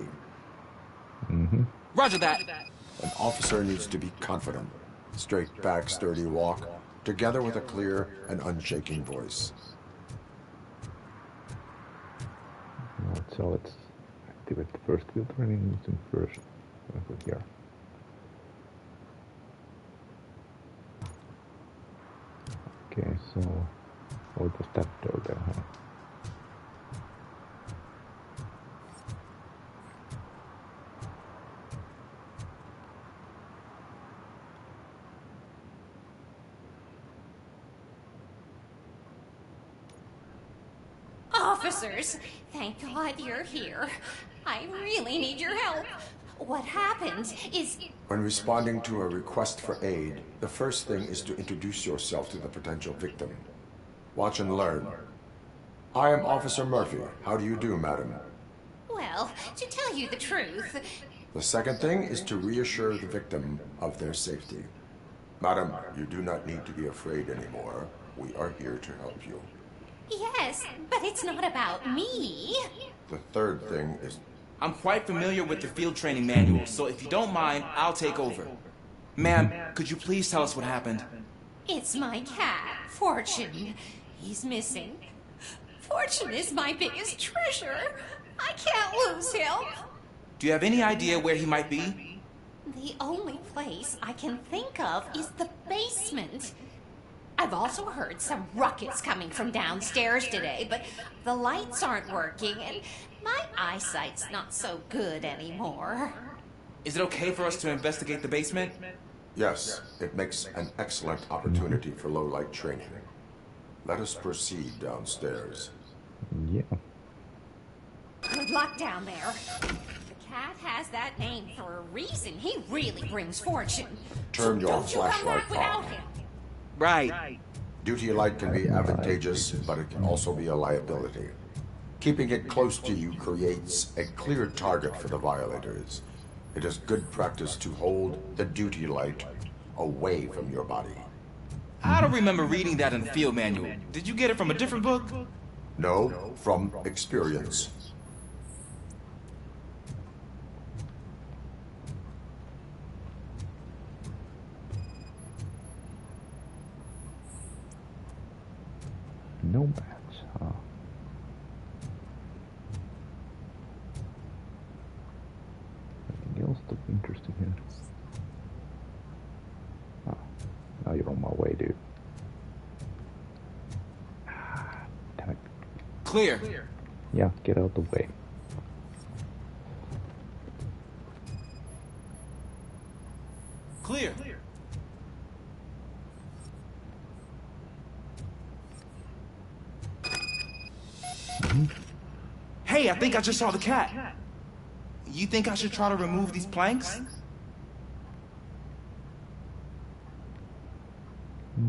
Roger that. An officer needs to be confident. Straight back, sturdy walk, together with a clear and unshaking voice. Right, so let's activate the first filter and using first over here. Okay, so what was that door there, huh? Officers, thank God you're here. I really need your help. What happened is... When responding to a request for aid, the first thing is to introduce yourself to the potential victim. Watch and learn. I am Officer Murphy. How do you do, madam? Well, to tell you the truth... The second thing is to reassure the victim of their safety. Madam, you do not need to be afraid anymore. We are here to help you. Yes, but it's not about me. The third thing is... I'm quite familiar with the field training manual, so if you don't mind, I'll take over. Ma'am, could you please tell us what happened? It's my cat, Fortune. He's missing. Fortune is my biggest treasure. I can't lose him. Do you have any idea where he might be? The only place I can think of is the basement. I've also heard some ruckus coming from downstairs today, but the lights aren't working, and my eyesight's not so good anymore. Is it okay for us to investigate the basement? Yes, it makes an excellent opportunity for low-light training. Let us proceed downstairs. Yeah. Good luck down there. The cat has that name for a reason. He really brings fortune. Turn your Don't you come flashlight back without on. him. Right. Duty light can be advantageous, but it can also be a liability. Keeping it close to you creates a clear target for the violators. It is good practice to hold the duty light away from your body. I don't remember reading that in the field manual. Did you get it from a different book? No, from experience. No match, huh? Anything else to be interesting here? Ah, now you're on my way, dude. Damn it. Clear. Yeah, get out the way. Clear. Hey, I think I just saw the cat. You think I should try to remove these planks?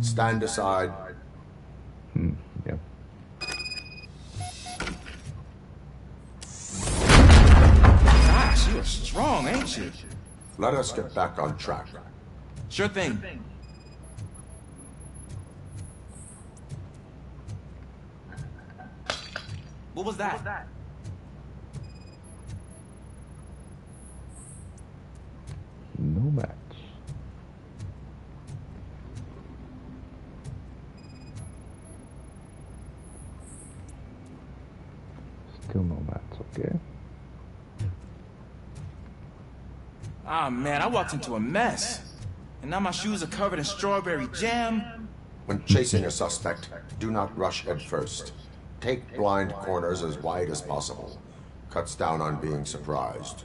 Stand aside. Yeah. Gosh, you're strong, ain't you? Let us get back on track. Sure thing. What was that? No match. Still no match, okay. Ah, man, I walked into a mess. And now my shoes are covered in strawberry jam. When chasing a suspect, do not rush head first. Take blind corners as wide as possible. Cuts down on being surprised.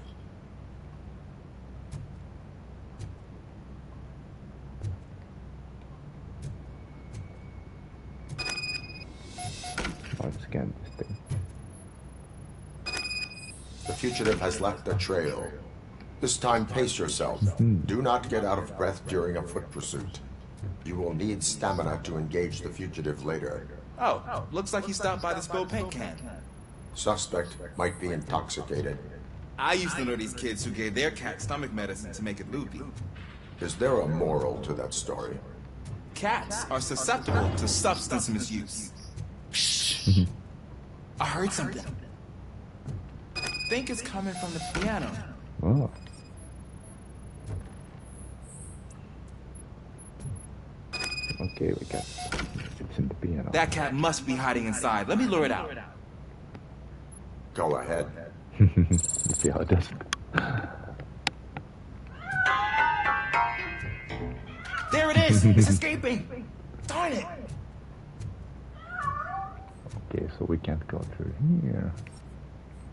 I'll scan this thing. The fugitive has left a trail. This time pace yourself. Do not get out of breath during a foot pursuit. You will need stamina to engage the fugitive later. Oh, looks like he stopped by the spilled paint can. Suspect might be intoxicated. I used to know these kids who gave their cat stomach medicine to make it loopy. Is there a moral to that story? Cats are susceptible to substance misuse. Shh. I heard something. I think it's coming from the piano. Oh. Okay, we got it's in the piano. That cat must be hiding inside. Let me lure it out. Go ahead. Let's see how it does. There it is! It's escaping! Darn it! Okay, so we can't go through here.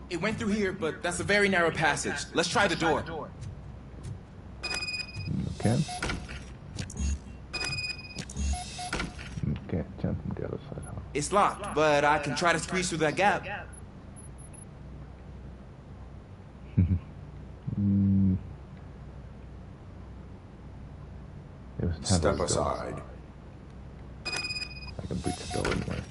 It went through here, but that's a very narrow passage. Let's try the door. Okay. Okay, jump from the other side. Huh? It's locked, but I can try to squeeze through that gap. Step aside. I can breach the door anyway.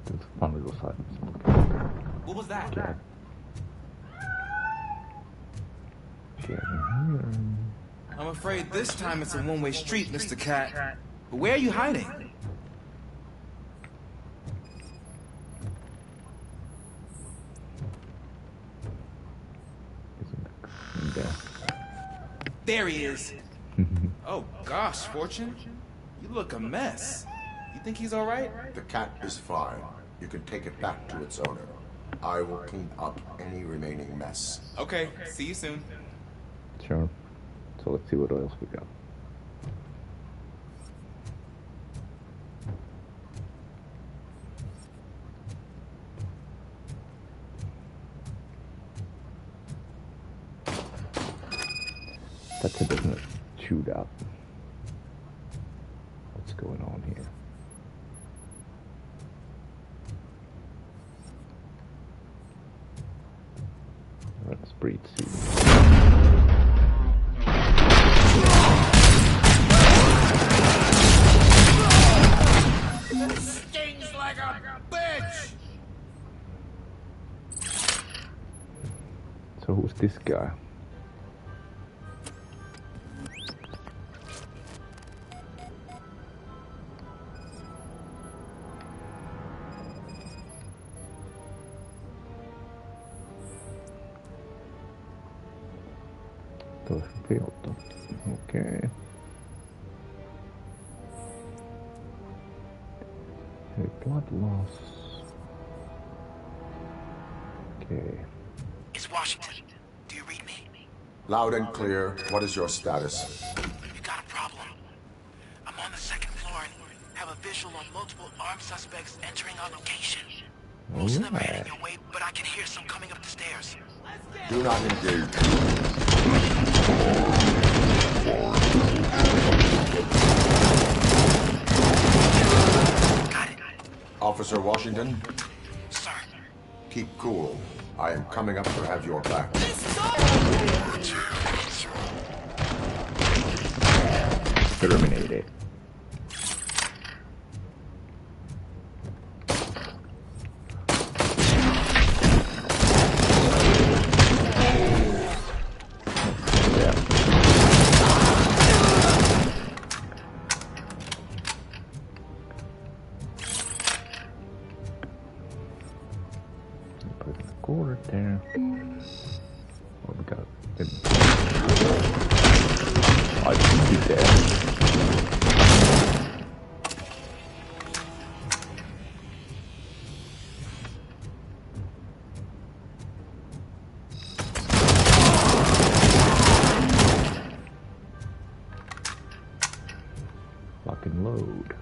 There's a fun little silence. What was that? Okay. Get in here. I'm afraid this time it's a one-way street, Mr. Cat. But where are you hiding? In there. There he is. Oh gosh, Fortune. You look a mess. You think he's alright? The cat is fine. You can take it back to its owner. I will clean up any remaining mess. Okay, see you soon. Sure. So let's see what else we got. That's a definite shootout. What's going on here? Let's breed seed. This stings like a bitch! So who's this guy? Okay. Hey, blood loss. Okay. It's Washington. Do you read me? Loud and clear. What is your status? You got a problem. I'm on the second floor and have a visual on multiple armed suspects entering our location. Most of them are heading your way, but I can hear some coming up the stairs. Do not engage. Got it. Officer Washington? Sir. Keep cool. I am coming up to have your back. Terminated. There. Oh, we got him. I think he's dead. Lock and load.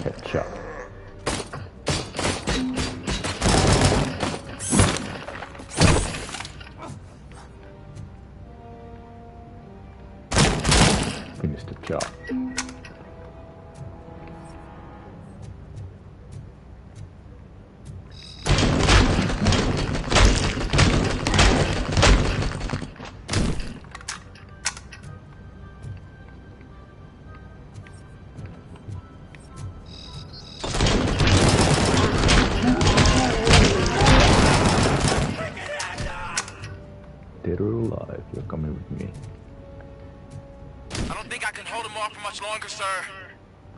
Headshot. alive. You're coming with me. I don't think I can hold him off for much longer, sir.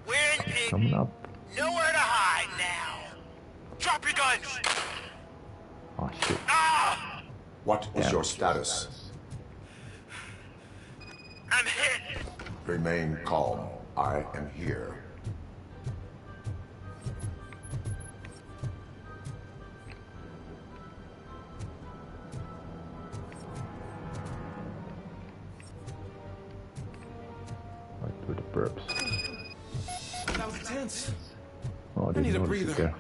We're in pig. Coming up. Nowhere to hide now. Drop your guns. Oh shit. Ah! What is your status? I'm hit. Remain calm. I am here. Right to the perps. That was intense. Oh, I need a breather.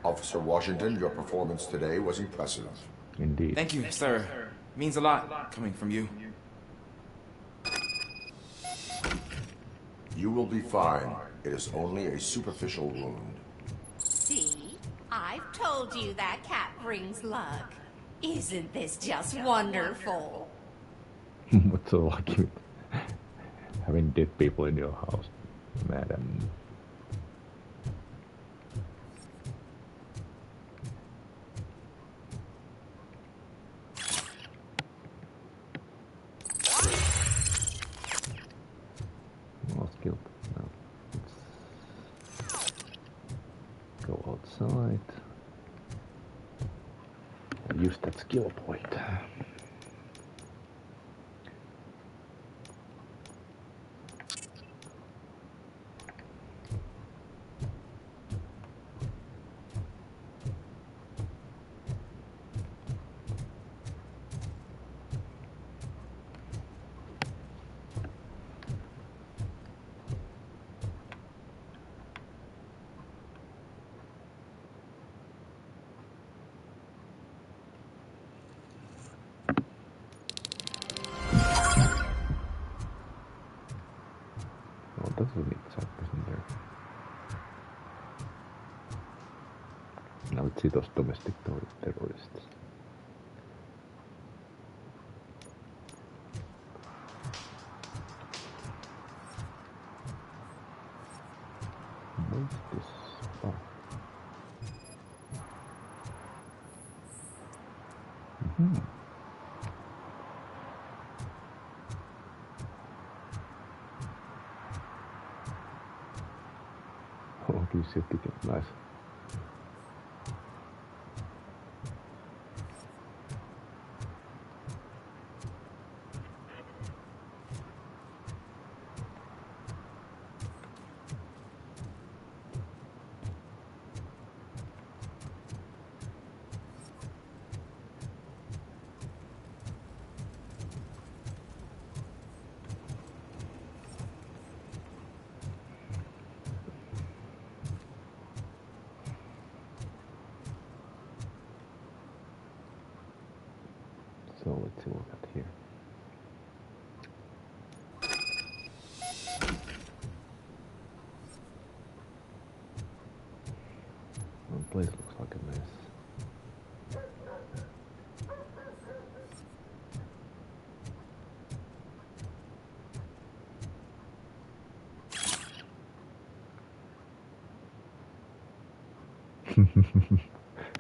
Officer Washington, your performance today was impressive. Indeed. Thank you, sir. Means a lot coming from you. You will be fine. It is only a superficial wound. See? I've told you that cat brings luck. Isn't this just wonderful? What's so lucky with having dead people in your house, madam? Skill. No. Let's go outside. Use that skill point. Now let's see those domestic terrorists. What's this? Oh. Oh, do you see a ticket? Nice. So let's see what we got here. The place looks like a mess.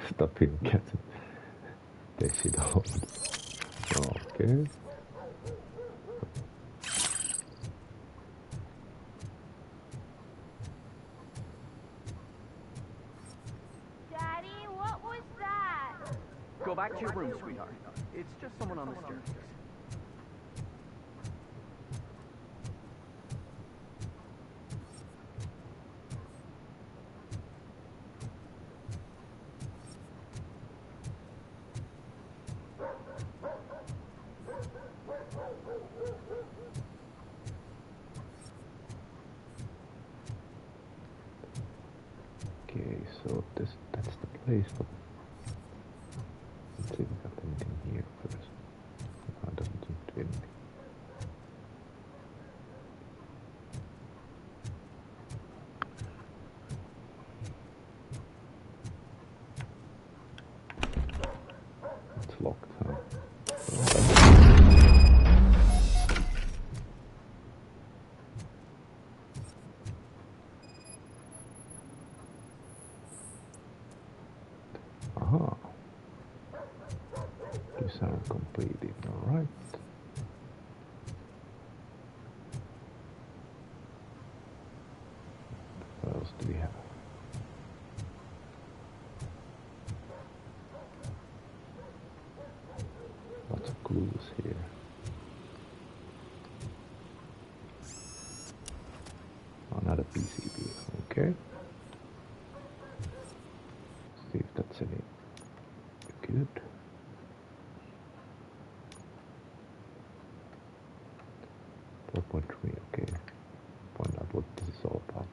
Stop hitting cats. They see the hole. Okay. Daddy, what was that? Go back to your room, sweetheart. It's just someone on the stairs. Okay, so that's the place, but let's see if we got anything here first. No, it doesn't seem to be anything. It's locked, huh? Aha. completed, alright. What else do we have? Lots of clues here. Another PCB, okay. See if that's any good. Okay. Find out what this is all about.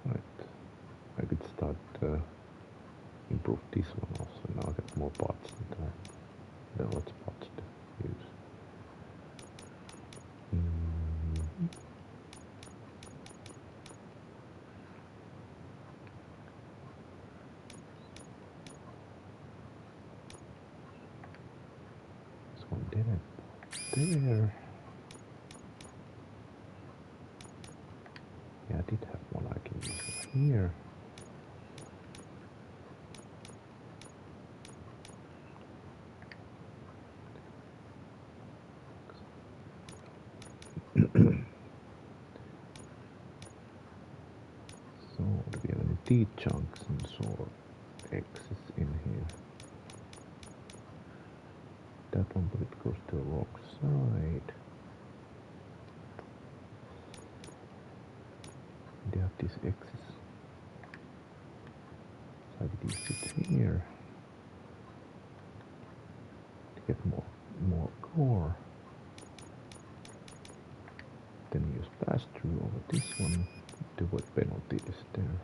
Right. I could start improve this one also. Now I got more parts and there are lots of parts to use. This one didn't. There. Yeah, I did have one I can use over here. So, do we have any T-chunks and so X's in here? That one, but it goes to the wrong side. They have these X's. So I could use it here to get more core. Then use pass-through over this one to what penalty is there.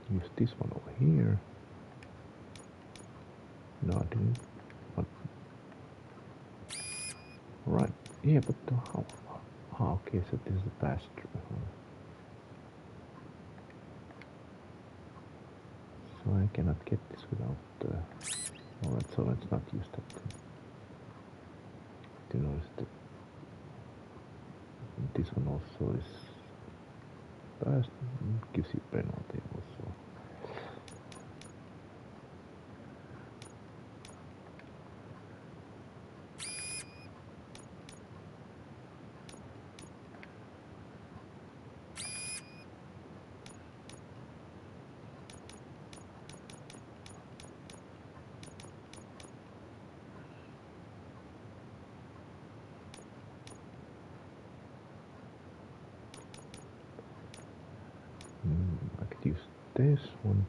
Use this one over here. No, I didn't. But right, yeah, but how? Okay, so this is the pass-through. So I cannot get this without. Alright, so let's not use that. You notice that this one also is fast, gives you penalty also. I could use this one.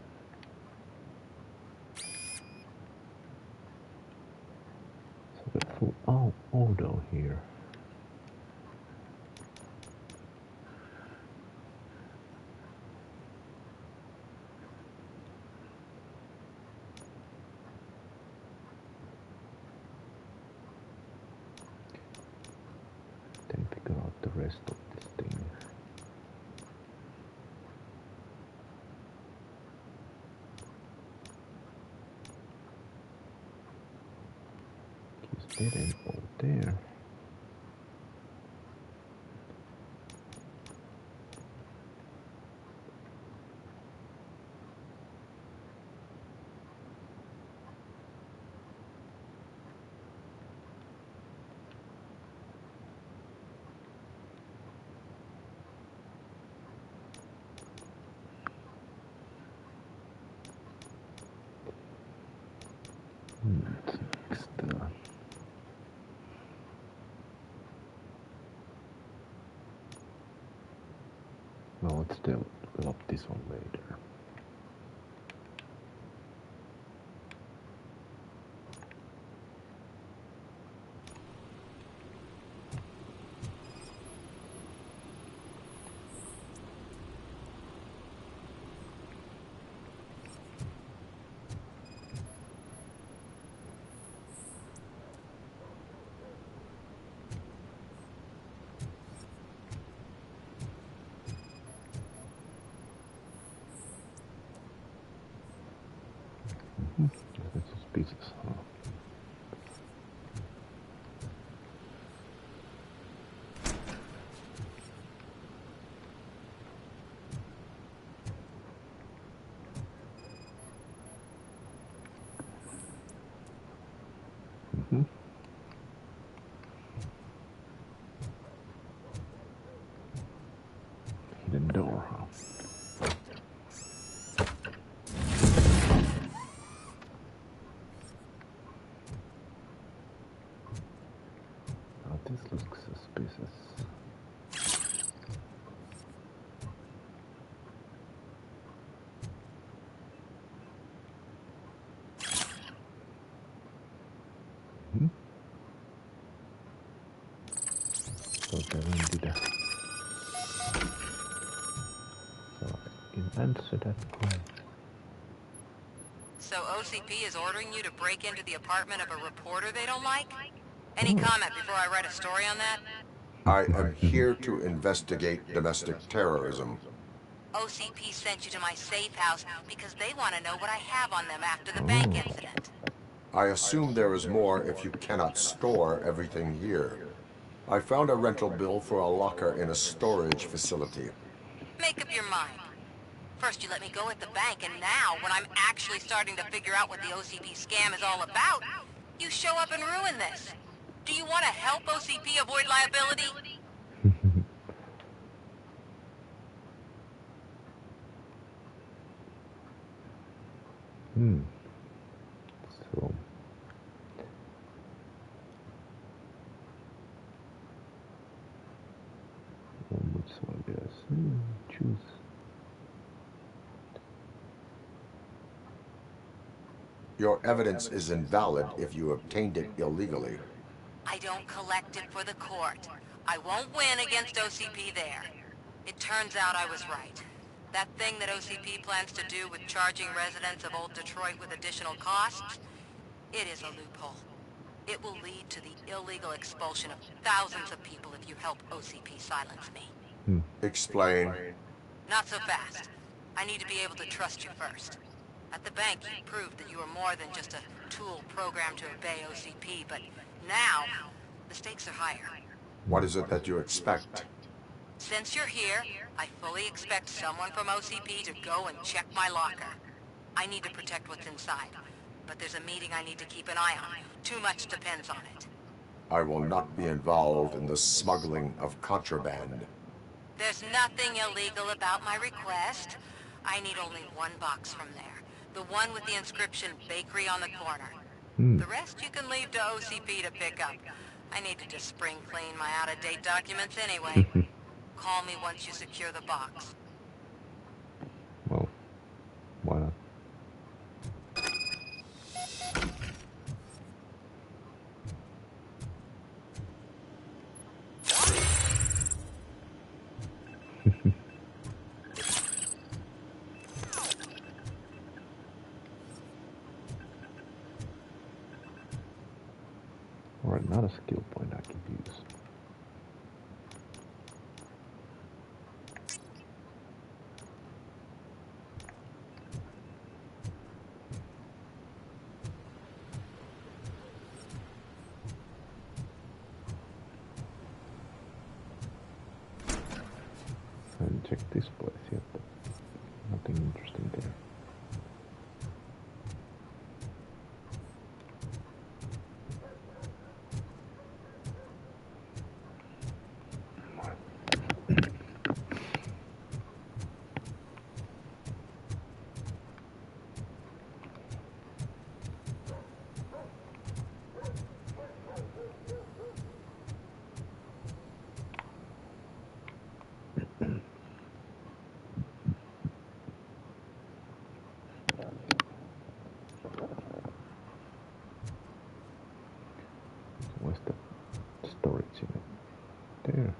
So the full auto here. Then figure out the rest of this thing. Dead end over there. Well, let's develop this one later. That's just pieces, huh? Answer that question. So OCP is ordering you to break into the apartment of a reporter they don't like? Any comment before I write a story on that? I am here to investigate domestic terrorism. OCP sent you to my safe house because they want to know what I have on them after the bank incident. I assume there is more if you cannot store everything here. I found a rental bill for a locker in a storage facility. Make up your mind. First you let me go at the bank, and now, when I'm actually starting to figure out what the OCP scam is all about, you show up and ruin this. Do you want to help OCP avoid liability? So... which one did I choose? Your evidence is invalid if you obtained it illegally. I don't collect it for the court. I won't win against OCP there. It turns out I was right. That thing that OCP plans to do with charging residents of Old Detroit with additional costs, it is a loophole. It will lead to the illegal expulsion of thousands of people if you help OCP silence me. Explain. Not so fast. I need to be able to trust you first. At the bank, you proved that you were more than just a tool programmed to obey OCP, but now, the stakes are higher. What is it that you expect? Since you're here, I fully expect someone from OCP to go and check my locker. I need to protect what's inside, but there's a meeting I need to keep an eye on. Too much depends on it. I will not be involved in the smuggling of contraband. There's nothing illegal about my request. I need only one box from there. The one with the inscription Bakery on the corner. The rest you can leave to OCP to pick up. I need to just spring clean my out-of-date documents anyway. Call me once you secure the box. Well, why not? Alright, not a skill point I can use. I haven't checked this place yet, but nothing interesting there. Where's the storage in it? There.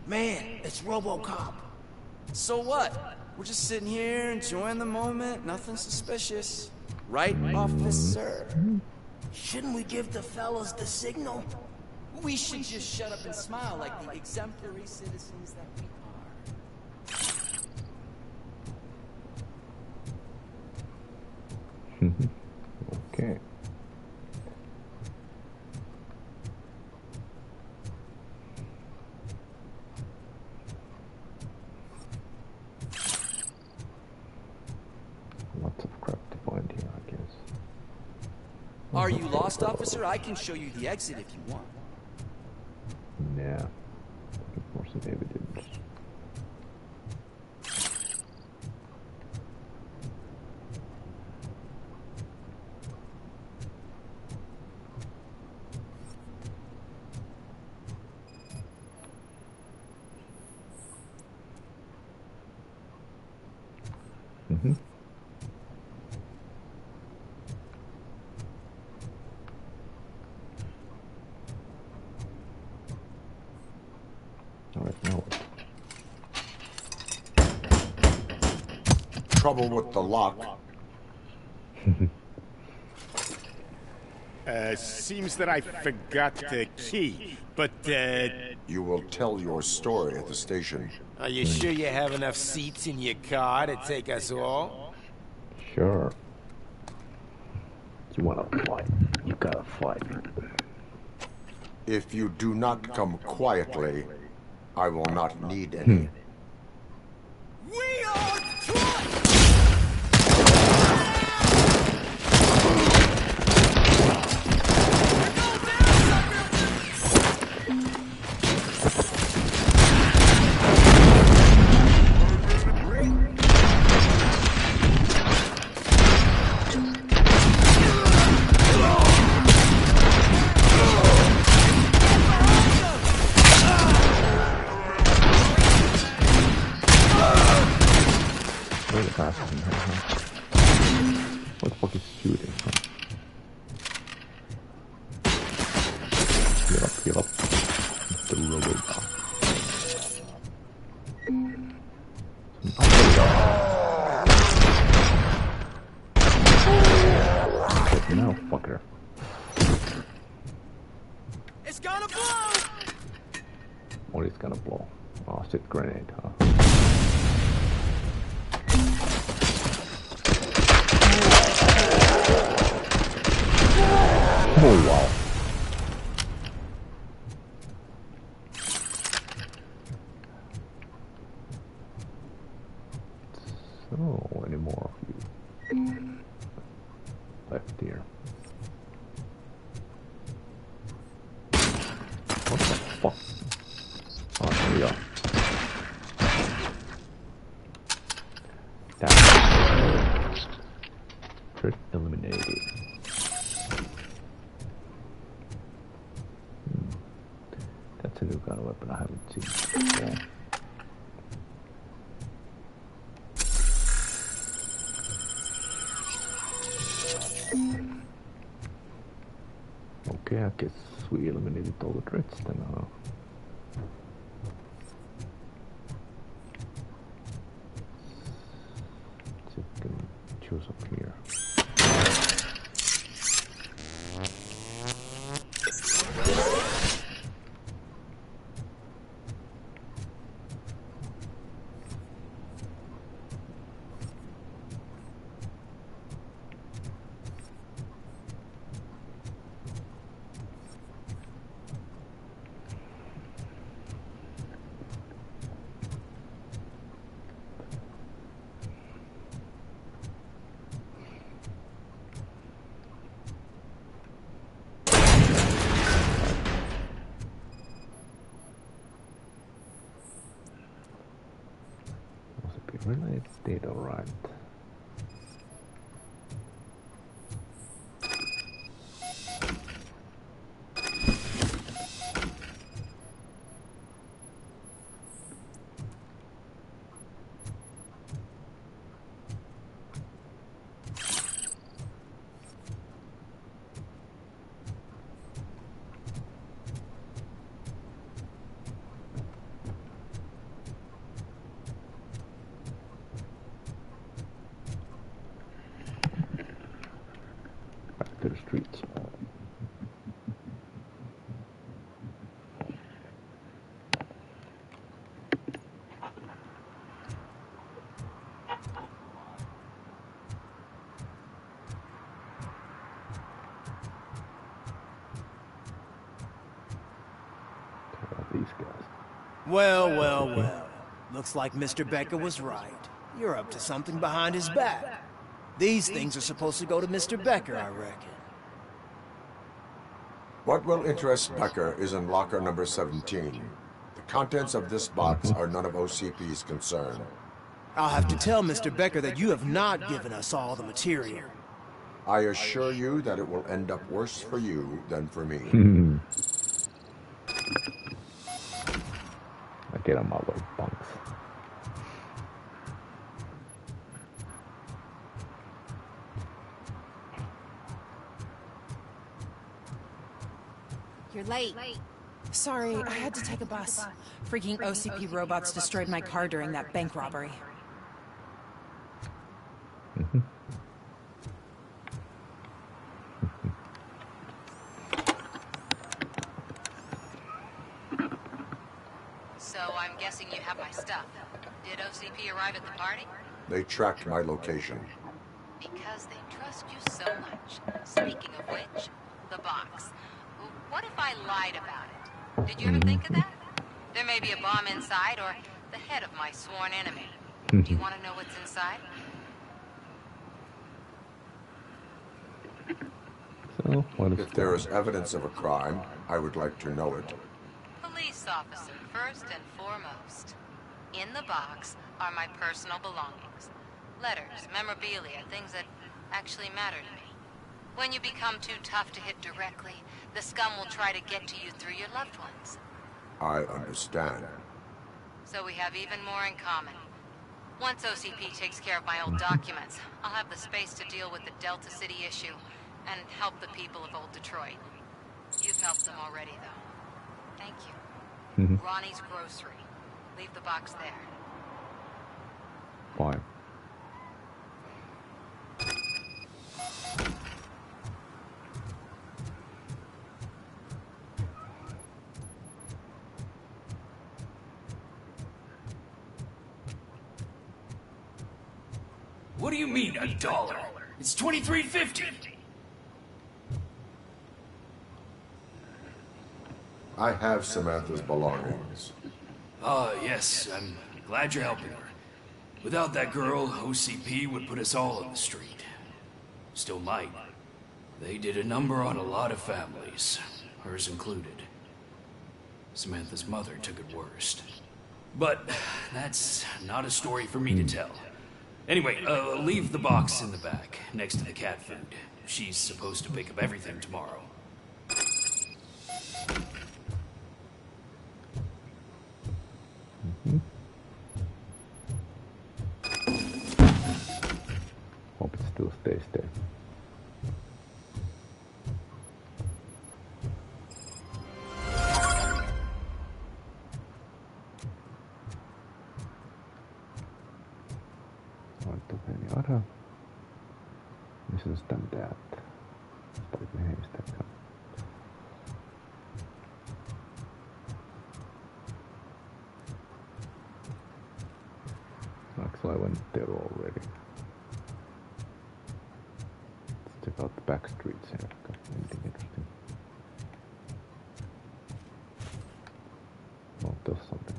Man, it's Robocop. So what? We're just sitting here enjoying the moment. Nothing suspicious. Right, officer? Shouldn't we give the fellas the signal? We should just shut up and smile like the exemplary citizens that we are. Okay. Lots of crap to find here, I guess. Are you lost, officer? I can show you the exit if you want. Nah. Looking for some evidence. Alright, now what? Trouble with the lock. Seems that I forgot the key, but, You will tell your story at the station. Are you sure you have enough seats in your car to take us all? Sure. You wanna fight? You gotta fight. If you do not come quietly, I will not need any. We are Really fast in here, huh? What the fuck is shooting, huh? Get up. The Robocop. Okay, now, fucker. It's gonna blow! What is gonna blow? Oh, shit, grenade, huh? Oh, wow. So, any more of you left here? What the fuck? Oh, here we are. Damn. Threat eliminated. That's a new kind of weapon I haven't seen before. Okay, I guess we eliminated all the threats then, huh? Let's see if we can choose up here. Really, it did alright. Well, well, well. Looks like Mr. Becker was right. You're up to something behind his back. These things are supposed to go to Mr. Becker, I reckon. What will interest Becker is in locker number 17. The contents of this box are none of OCP's concern. I'll have to tell Mr. Becker that you have not given us all the material. I assure you that it will end up worse for you than for me. Get on my way, punks. You're late. Sorry, I had to take a bus. Freaking OCP robots destroyed my car during that bank robbery. So I'm guessing you have my stuff. Did OCP arrive at the party? They tracked my location. Because they trust you so much. Speaking of which, the box. What if I lied about it? Did you ever think of that? There may be a bomb inside or the head of my sworn enemy. Do you want to know what's inside? So, if there is evidence of a crime, I would like to know it. Police officer, first and foremost. In the box are my personal belongings. Letters, memorabilia, things that actually matter to me. When you become too tough to hit directly, the scum will try to get to you through your loved ones. I understand. So we have even more in common. Once OCP takes care of my old documents, I'll have the space to deal with the Delta City issue and help the people of Old Detroit. You've helped them already, though. Thank you. Ronnie's Grocery. Leave the box there. Fine. What do you mean, $1? It's $23.50. I have Samantha's belongings. Yes, I'm glad you're helping her. Without that girl, OCP would put us all on the street. Still might. They did a number on a lot of families, hers included. Samantha's mother took it worst. But that's not a story for me to tell. Anyway, leave the box in the back, next to the cat food. She's supposed to pick up everything tomorrow. Hope it still stays there. Any other missions than that? Parikin heistäkään. Actually, I went there already. Let's check out the back streets here. Got anything interesting? Oh, there's something.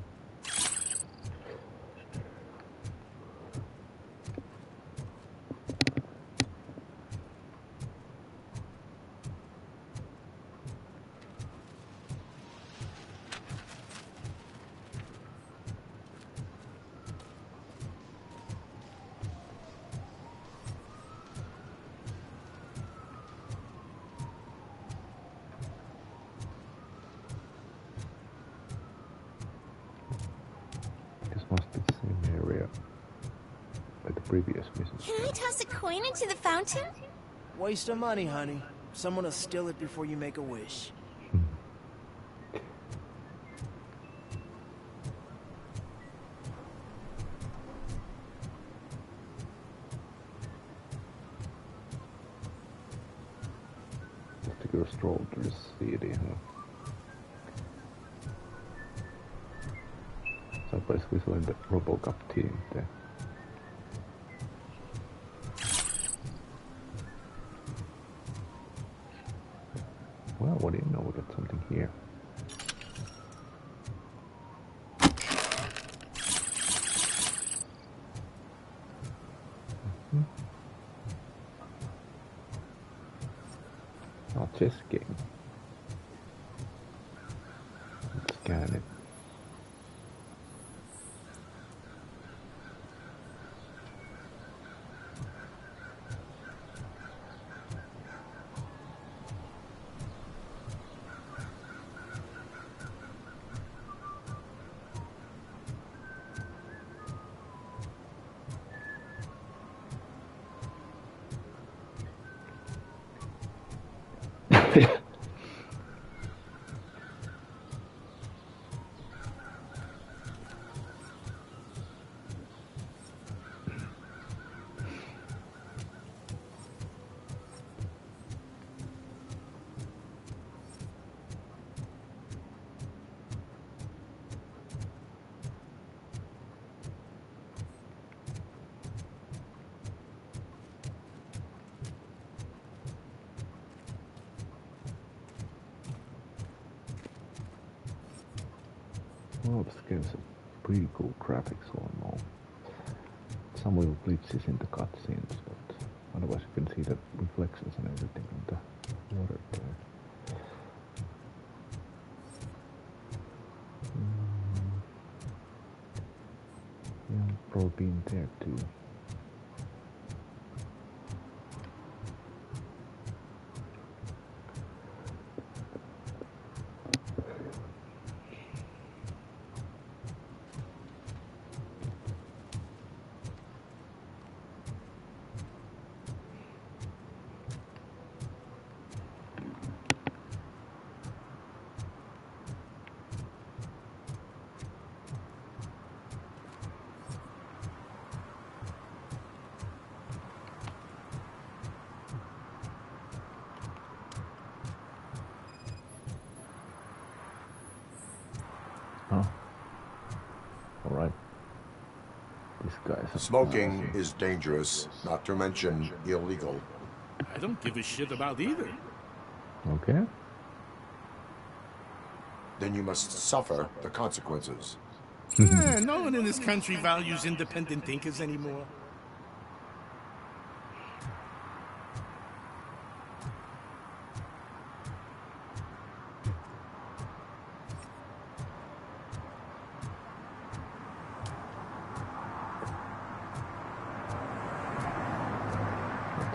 Previous mission. Can I toss a coin into the fountain? Waste of money, honey. Someone will steal it before you make a wish. Just take a stroll to the city, huh? So basically still in the Robocop team there. Well, what do you know? We got something here. Chess game. Let's scan it. Well, this game's pretty cool graphics all in all. Some little glitches in the cutscenes, but otherwise you can see the reflections and everything on the water there. Yeah, probably in there too. Oh. Alright. This guy's Smoking is dangerous, not to mention illegal. I don't give a shit about either. Okay. Then you must suffer the consequences. No one in this country values independent thinkers anymore.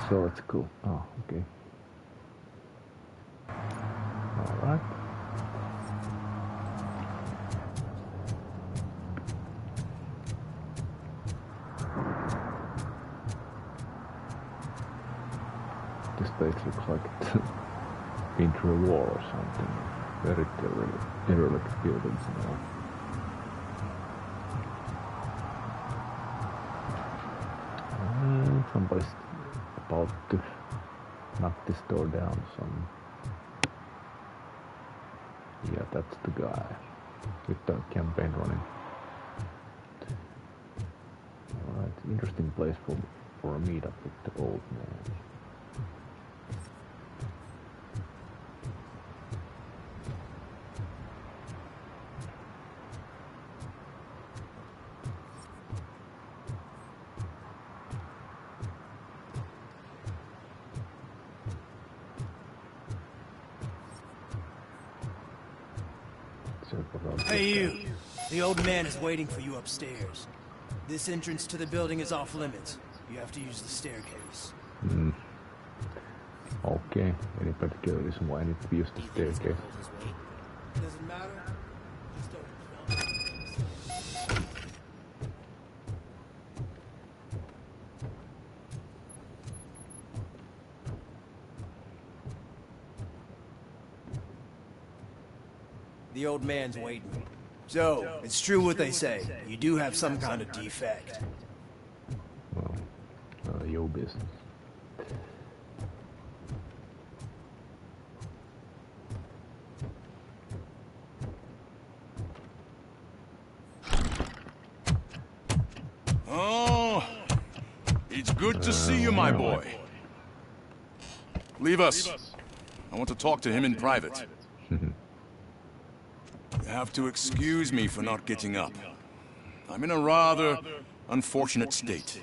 So it's cool. Oh, okay. Alright. This place looks like it's been through a war or something. Very derelict buildings and all. Somebody's about to knock this door down. Yeah, that's the guy with the campaign running. Alright, interesting place for a meetup with the old man. Hey you! The old man is waiting for you upstairs. This entrance to the building is off limits. You have to use the staircase. Okay, any particular reason why I need to use the staircase? Doesn't matter. Just don't. The old man's waiting. So, it's true what they say. You do have some kind of defect. Well, your business. Oh, it's good to see you, my boy. Leave us. I want to talk to him in private. You have to excuse me for not getting up. I'm in a rather unfortunate state.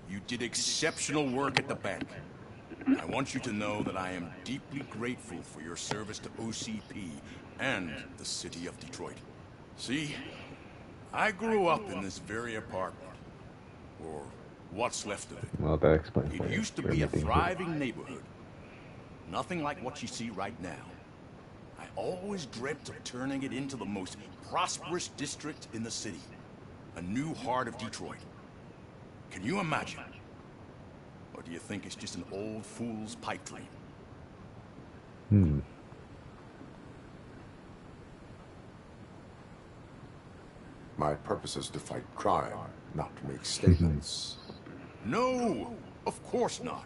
You did exceptional work at the bank. I want you to know that I am deeply grateful for your service to OCP and the city of Detroit. See, I grew up in this very apartment, or what's left of it. Well, that explains why It used to be a thriving neighborhood. Nothing like what you see right now. I always dreamt of turning it into the most prosperous district in the city. A new heart of Detroit. Can you imagine? Or do you think it's just an old fool's pipe dream? My purpose is to fight crime, not to make statements. No, of course not.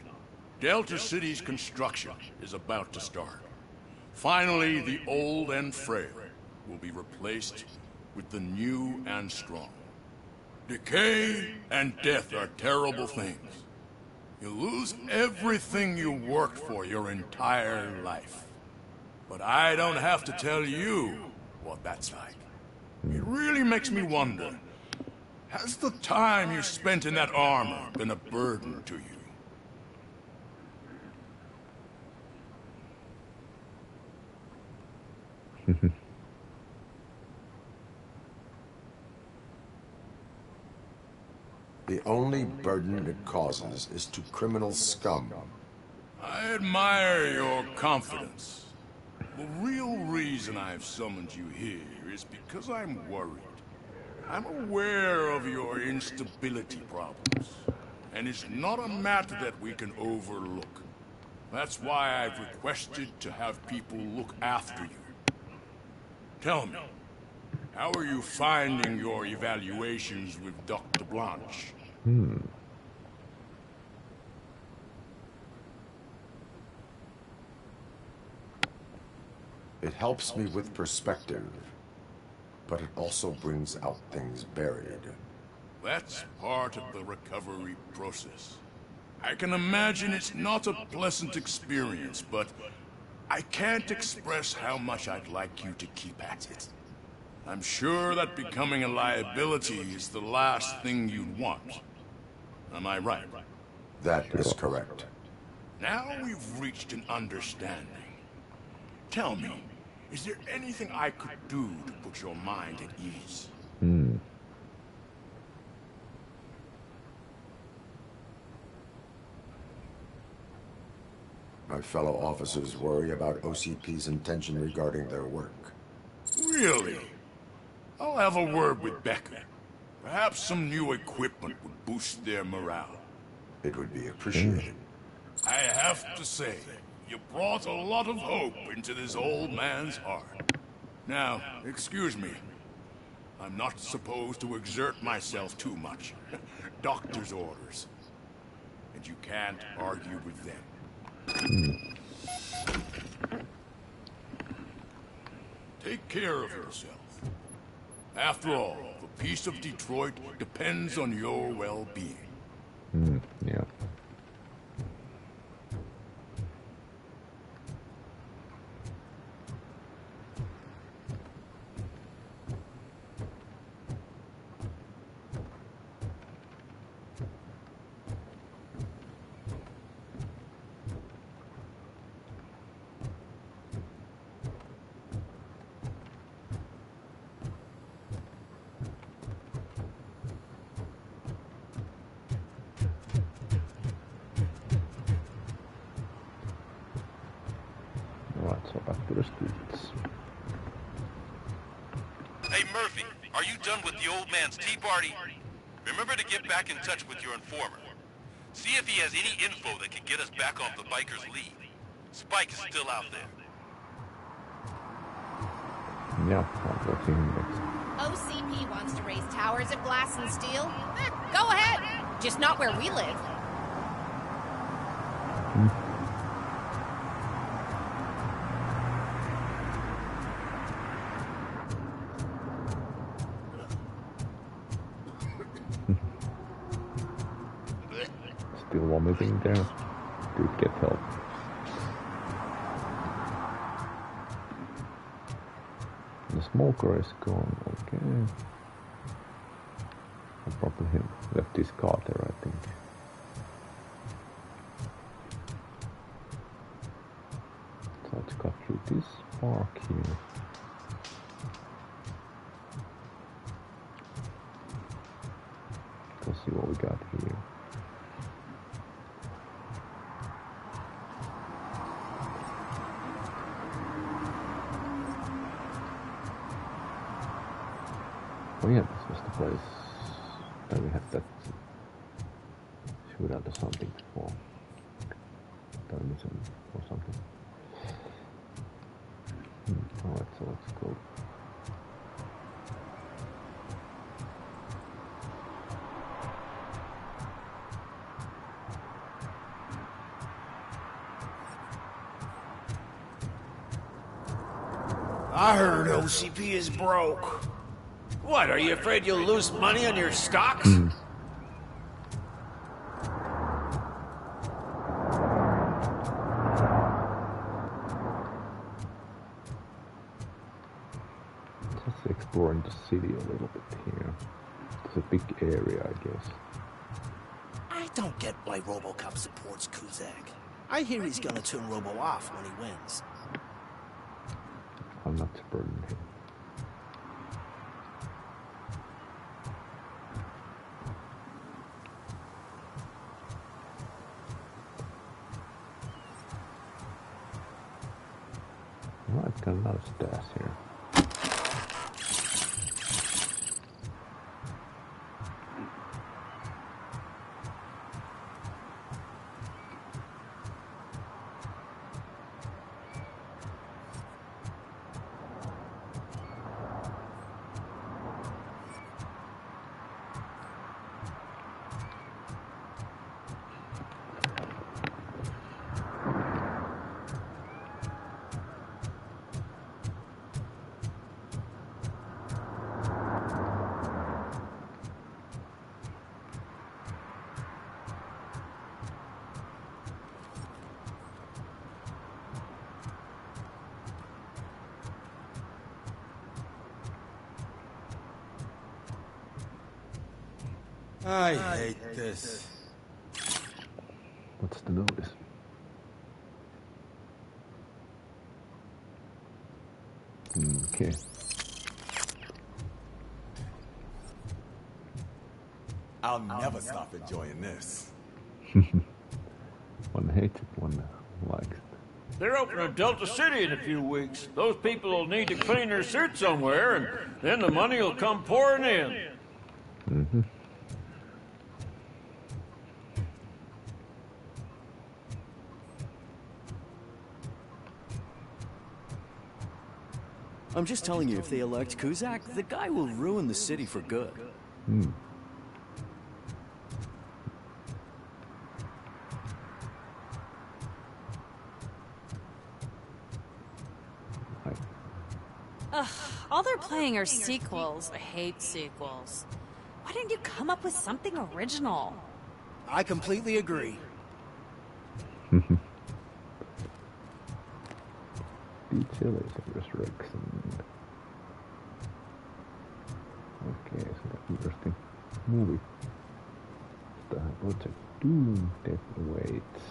Delta City's construction is about to start. Finally, the old and frail will be replaced with the new and strong. Decay and death are terrible things. You lose everything you worked for your entire life. But I don't have to tell you what that's like. It really makes me wonder, has the time you spent in that armor been a burden to you? The only burden it causes is to criminal scum. I admire your confidence. The real reason I've summoned you here is because I'm worried. I'm aware of your instability problems, and it's not a matter that we can overlook. That's why I've requested to have people look after you. Tell me, how are you finding your evaluations with Dr. Blanche? It helps me with perspective, but it also brings out things buried. That's part of the recovery process. I can imagine it's not a pleasant experience, but I can't express how much I'd like you to keep at it. I'm sure that becoming a liability is the last thing you'd want. Am I right? That is correct. Now we've reached an understanding. Tell me, is there anything I could do to put your mind at ease? My fellow officers worry about OCP's intention regarding their work. Really? I'll have a word with Becker. Perhaps some new equipment would boost their morale. It would be appreciated. I have to say, you brought a lot of hope into this old man's heart. Now, excuse me. I'm not supposed to exert myself too much. Doctor's orders. And you can't argue with them. Take care of yourself. After all, the peace of Detroit depends on your well-being. Yeah. Hey, Murphy, are you done with the old man's tea party? Remember to get back in touch with your informer. See if he has any info that can get us back off the biker's lead. Spike is still out there. Yeah, I'll go see him next. OCP wants to raise towers of glass and steel. Go ahead. Just not where we live. Still vomiting there. Dude, get help. The smoker is gone, okay. I probably left his car there, I think. through this park here. Let's see what we got here. Oh yeah, this was the place that we had that shootout or something before. Terrorism or something. Alright, so let's go. I heard OCP is broke. What, are you afraid you'll lose money on your stocks? Just exploring the city a little bit here. It's a big area, I guess. I don't get why Robocop supports Kuzak. I hear he's gonna turn Robo off when he wins. I'm not supporting him. Well, I've got a lot of stairs here. I hate this. What's the notice? Okay. I'll never stop enjoying this. One hates it, one likes it. They're opening Delta City in a few weeks. Those people will need to clean their suits somewhere, and then the money will come pouring in. Mm-hmm. I'm just telling you, if they elect Kuzak, the guy will ruin the city for good. Ugh, all they're playing are sequels. I hate sequels. Why didn't you come up with something original? I completely agree. Chili's resurrection. Okay, so that's interesting movie. The Project Doom Death Awaits.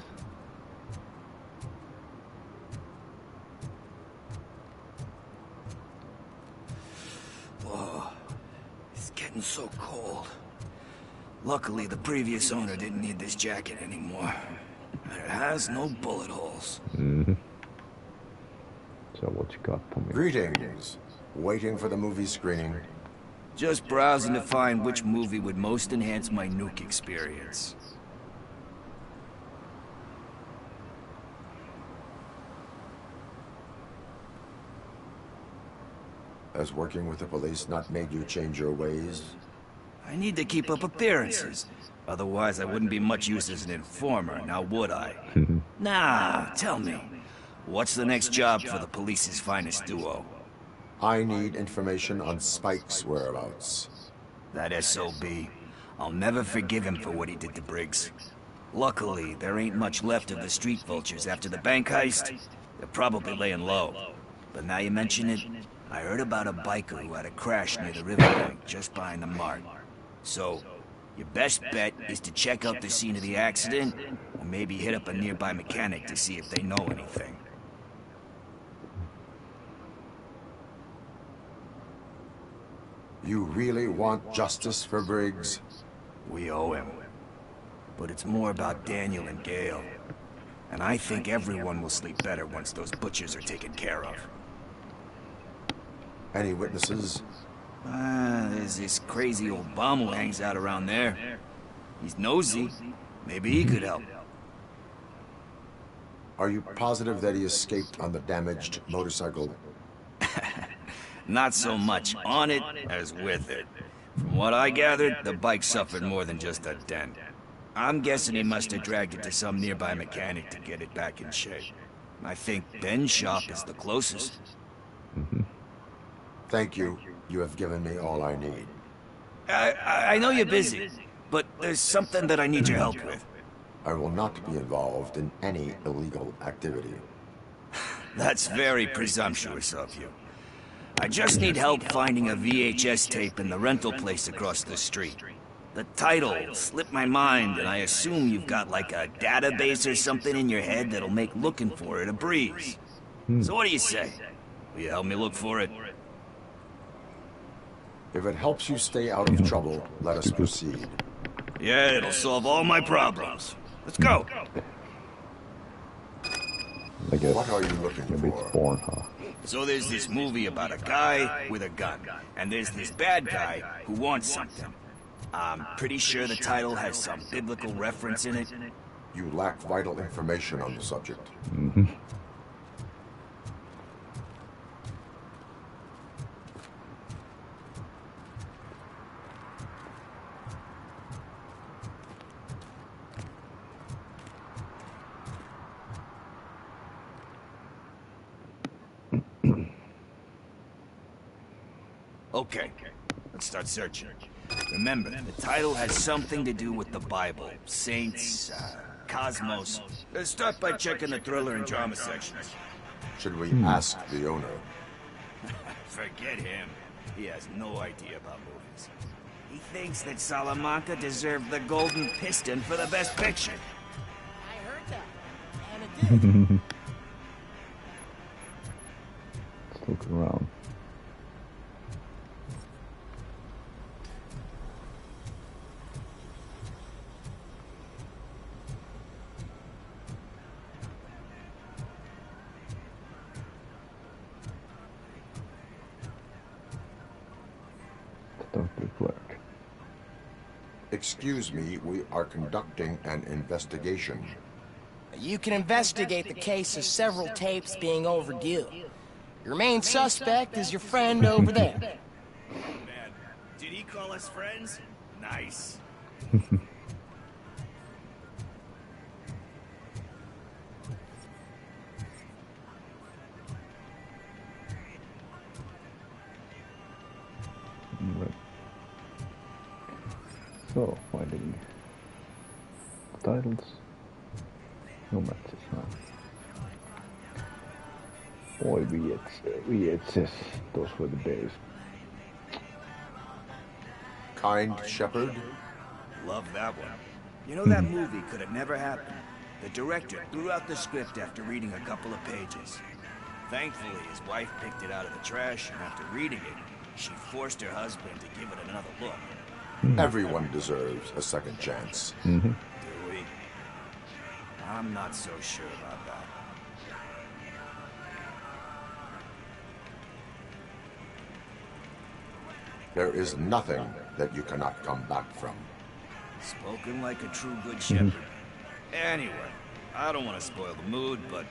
Whoa, it's getting so cold. Luckily, the previous owner didn't need this jacket anymore. And it has no bullet holes. So what you got for me? Greetings. Waiting for the movie screening. Just browsing to find which movie would most enhance my nuke experience. Has working with the police not made you change your ways? I need to keep up appearances. Otherwise, I wouldn't be much use as an informer, now would I? Nah, tell me. What's the next job for the police's finest duo? I need information on Spike's whereabouts. That SOB. I'll never forgive him for what he did to Briggs. Luckily, there ain't much left of the street vultures after the bank heist. They're probably laying low. But now you mention it, I heard about a biker who had a crash near the riverbank just behind the mart. So, your best bet is to check out the scene of the accident, or maybe hit up a nearby mechanic to see if they know anything. You really want justice for Briggs? We owe him. But it's more about Daniel and Gale. And I think everyone will sleep better once those butchers are taken care of. Any witnesses? There's this crazy old bum who hangs out around there. He's nosy. Maybe he could help. Are you positive that he escaped on the damaged motorcycle? Not so much on it as with it. From what I gathered, the bike suffered more than just a dent. I'm guessing he must have dragged it to some nearby mechanic to get it back in shape. I think Ben's shop is the closest. Thank you. You have given me all I need. I know you're busy, but there's something that I need your help with. I will not be involved in any illegal activity. That's very presumptuous of you. I just need help finding a VHS tape in the rental place across the street. The title slipped my mind, and I assume you've got like a database or something in your head that'll make looking for it a breeze. So what do you say? Will you help me look for it? If it helps you stay out of trouble, let us proceed. Yeah, it'll solve all my problems. Let's go! I guess what are you looking maybe for? It's porn, huh? So there's this movie about a guy with a gun, and there's this bad guy who wants something. I'm pretty sure the title has some biblical reference in it. You lack vital information on the subject. Okay, let's start searching. Remember, the title has something to do with the Bible, saints, cosmos. Let's start by checking the thriller and drama sections. Should we ask the owner? Forget him. He has no idea about movies. He thinks that Salamanca deserved the Golden Piston for the Best Picture. I heard that, and it did. Let's look around. Excuse me, we are conducting an investigation. You can investigate the case of several tapes being overdue. Your main suspect is your friend over there. Man, did he call us friends? Nice. Right. So, finding titles. No matches, huh? Boy, VHS, those were the days. Kind Shepherd? Love that one. You know, that movie could have never happened. The director threw out the script after reading a couple of pages. Thankfully, his wife picked it out of the trash, and after reading it, she forced her husband to give it another look. Everyone deserves a second chance. Do we? I'm not so sure about that. There is nothing that you cannot come back from. Spoken like a true good shepherd. Anyway, I don't want to spoil the mood, but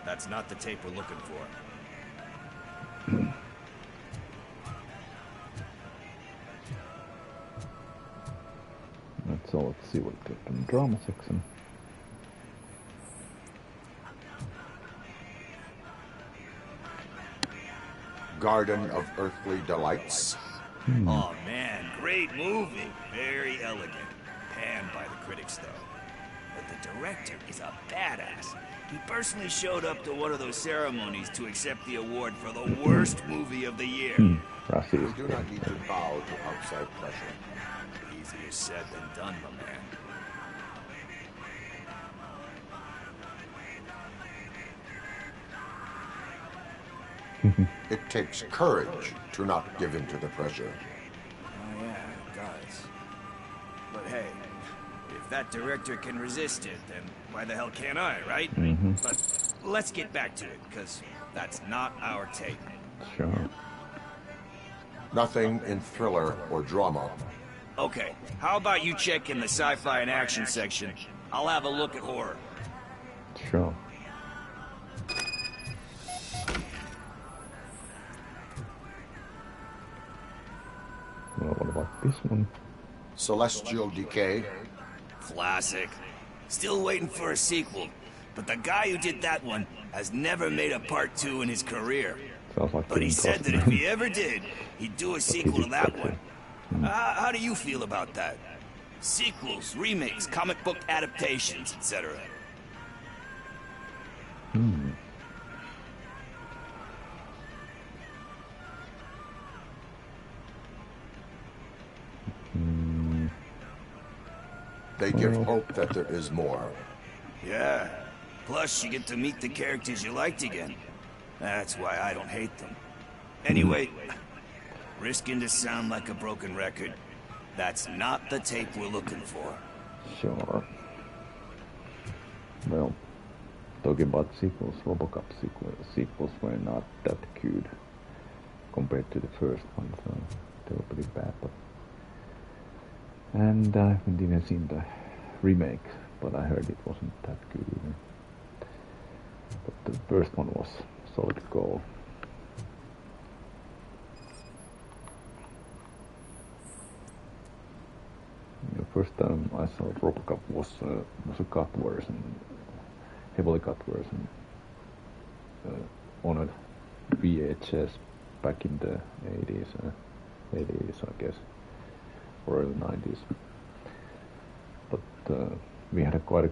that's not the tape we're looking for. So let's see what we get in the drama section. Garden of Earthly Delights. Oh man, great movie. Very elegant. Panned by the critics though. But the director is a badass. He personally showed up to one of those ceremonies to accept the award for the worst movie of the year. We do not need to bow to outside pressure. Easier said than done, my man. It takes courage to not give in to the pressure. Yeah, it does. But hey, if that director can resist it, then why the hell can't I, right? But let's get back to it, because that's not our tape. Sure. Nothing in thriller or drama. Okay, how about you check in the sci-fi and action section? I'll have a look at horror. Sure. Well, what about this one? Celestial Decay. Classic. Still waiting for a sequel, but the guy who did that one has never made a part 2 in his career. Sounds like but he said that if he ever did, he'd do a sequel to that one. How do you feel about that? Sequels, remakes, comic book adaptations, etc. They give hope that there is more. Yeah. Plus, you get to meet the characters you liked again. That's why I don't hate them. Anyway, risking to sound like a broken record, that's not the tape we're looking for. Sure. Well, talking about sequels, Robocop sequels were not that good compared to the first one, so they were pretty bad. But and I haven't even seen the remake, but I heard it wasn't that good either. But the first one was solid gold. The first time I saw Robocop was a cut version, heavily cut version, on a VHS back in the 80s, I guess, or early 90s. But we had quite a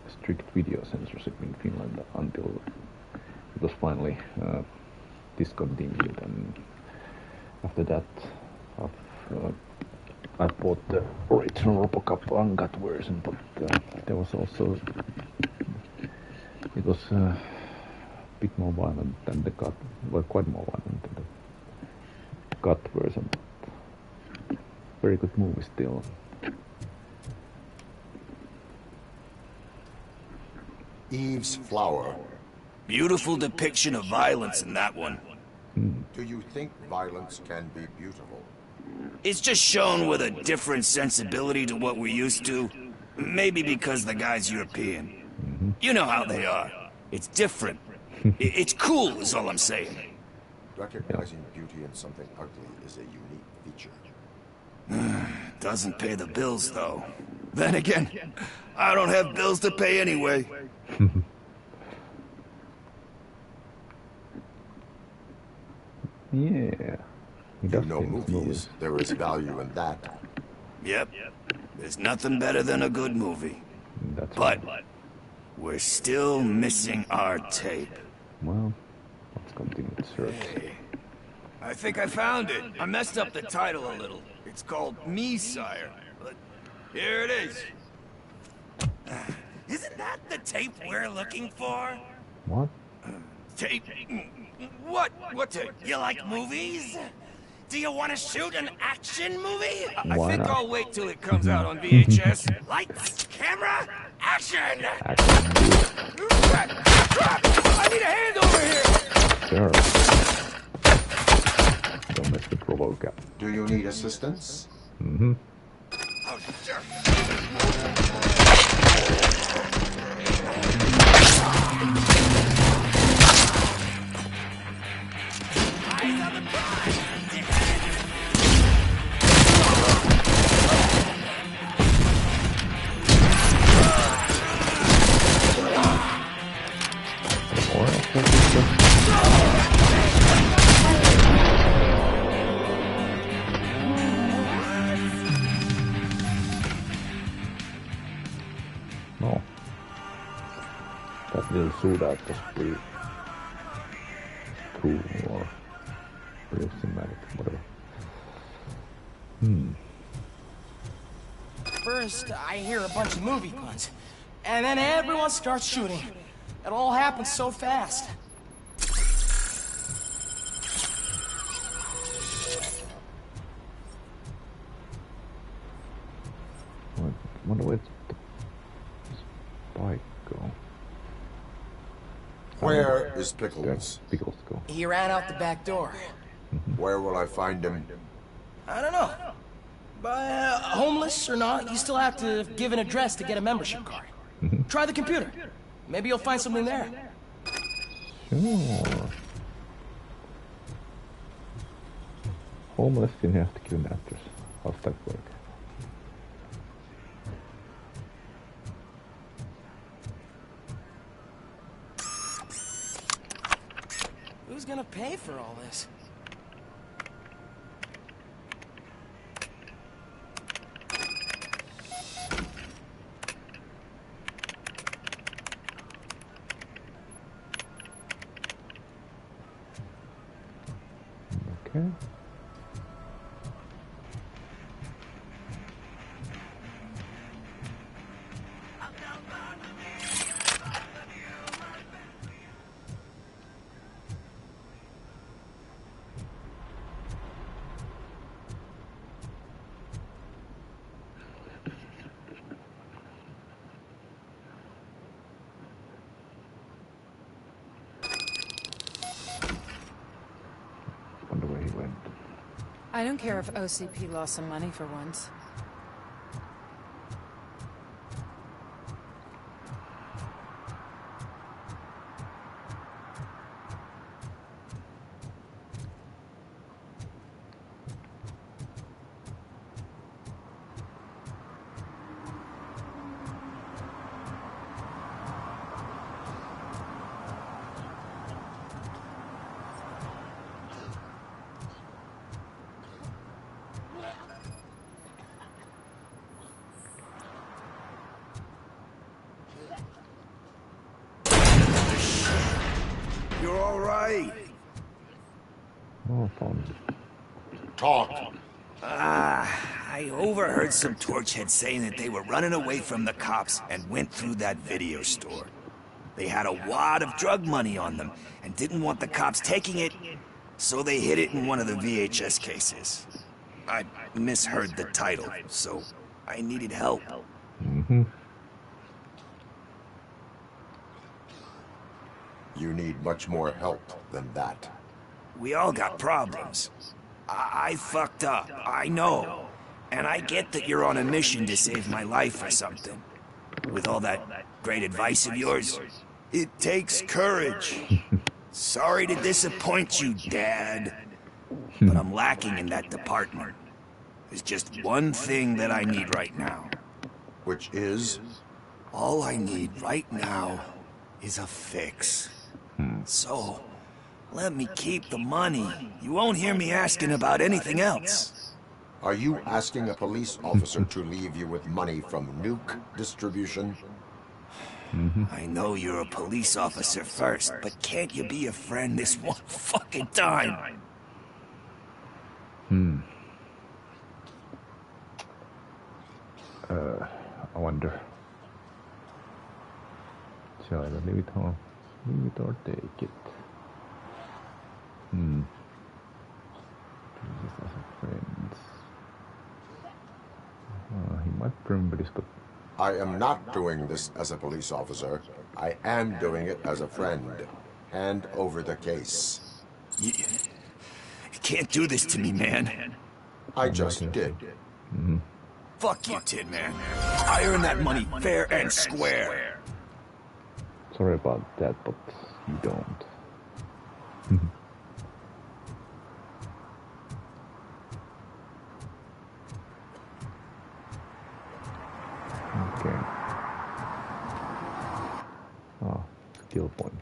strict video censorship in Finland until it was finally discontinued, and after that I bought the original Robocop uncut version, but there was also, it was a bit more violent than the cut, well, quite more violent than the cut version. Very good movie still. Eve's Flower. Beautiful depiction of violence in that one. Do you think violence can be beautiful? It's just shown with a different sensibility to what we're used to. Maybe because the guy's European. You know how they are. It's different. It's cool is all I'm saying. Recognizing beauty in something ugly is a unique feature. Doesn't pay the bills, though. Then again, I don't have bills to pay anyway. Yeah. You know movies. There is value in that. Yep. There's nothing better than a good movie. But we're still missing our tape. Well, let's continue the search. Hey, I think I found it. I messed up the title a little. It's called Me, Sire. But here it is. Isn't that the tape we're looking for? What? Tape? What? What tape? You like movies? Do you want to shoot an action movie? I think I'll wait till it comes out on VHS. Lights, camera, action! I need a hand over here! Sure. Don't mess with Robocop. Do you need assistance? Oh, sure. Eyes on the prize! No. That little shootout was pretty cool, or pretty cinematic, whatever. First, I hear a bunch of movie puns, and then everyone starts shooting. It all happens so fast. wonder where the spike go. Where is Pickles? Pickles go. He ran out the back door. Where will I find him? I don't know. But homeless or not, you still have to give an address to get a membership card. Try the computer. Maybe you'll find something there. Sure. Homeless, you have to give an address. How's that work? Who's gonna pay for all this? Okay. Wonder where he went. I don't care if OCP lost some money for once. You're all right. Oh, fun. Talk. I overheard some torchheads saying that they were running away from the cops and went through that video store. They had a wad of drug money on them and didn't want the cops taking it, so they hid it in one of the VHS cases. I misheard the title, so I needed help. You need much more help than that. We all got problems. I fucked up, I know. And I get that you're on a mission to save my life or something. With all that great advice of yours, it takes courage. Sorry to disappoint you, Dad. But I'm lacking in that department. There's just one thing that I need right now. Which is? All I need right now is a fix. So, let me keep the money. You won't hear me asking about anything else. Are you asking a police officer to leave you with money from nuke distribution? I know you're a police officer first, but can't you be a friend this one fucking time? I wonder. Shall I leave it or take it? Just as a friend. He might remember this, but I am not doing this as a police officer. I am doing it as a friend. Hand over the case. You can't do this to me, man. I just did. Fuck you, Tin Man. I earned that money fair and square. Sorry about that, but you don't. Okay. Ah, skill point.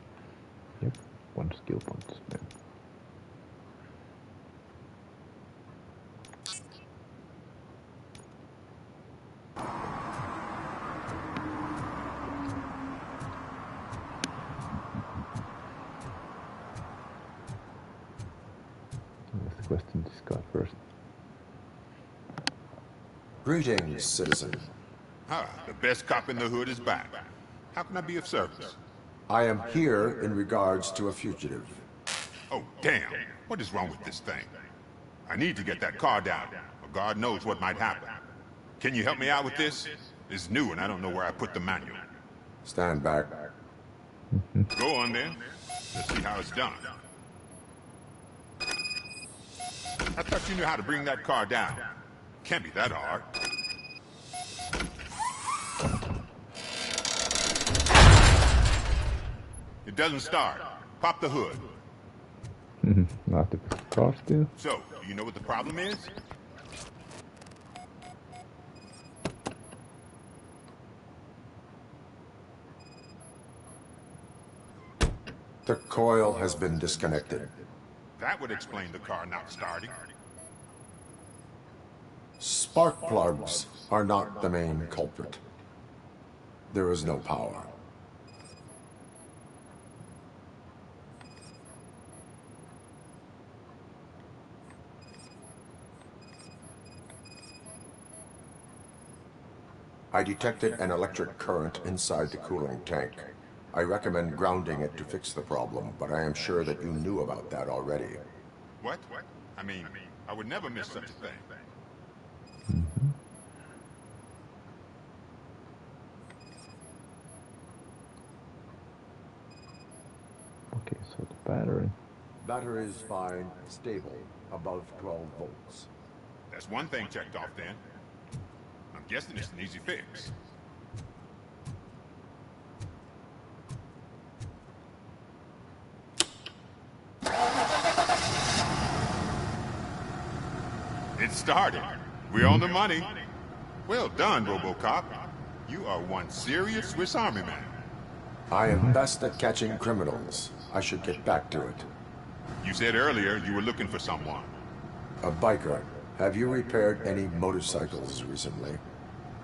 Yep, one skill point spent. Let's question this guy first. Greetings, citizen. Ah, the best cop in the hood is back. How can I be of service? I am here in regards to a fugitive. Oh, damn. What is wrong with this thing? I need to get that car down, or God knows what might happen. Can you help me out with this? It's new and I don't know where I put the manual. Stand back. Go on then. Let's see how it's done. I thought you knew how to bring that car down. Can't be that hard. It doesn't start. Pop the hood. Not the car still. So, do you know what the problem is? The coil has been disconnected. That would explain the car not starting. Spark plugs are not the main culprit. There is no power. I detected an electric current inside the cooling tank. I recommend grounding it to fix the problem, but I am sure that you knew about that already. What? I mean, I would never miss such a thing. Okay, so the battery. Battery is fine, stable, above 12 volts. That's one thing checked off then. I'm guessing it's an easy fix. It started. We're on the money. Well done, Robocop. You are one serious Swiss Army man. I am best at catching criminals. I should get back to it. You said earlier you were looking for someone. A biker. Have you repaired any motorcycles recently?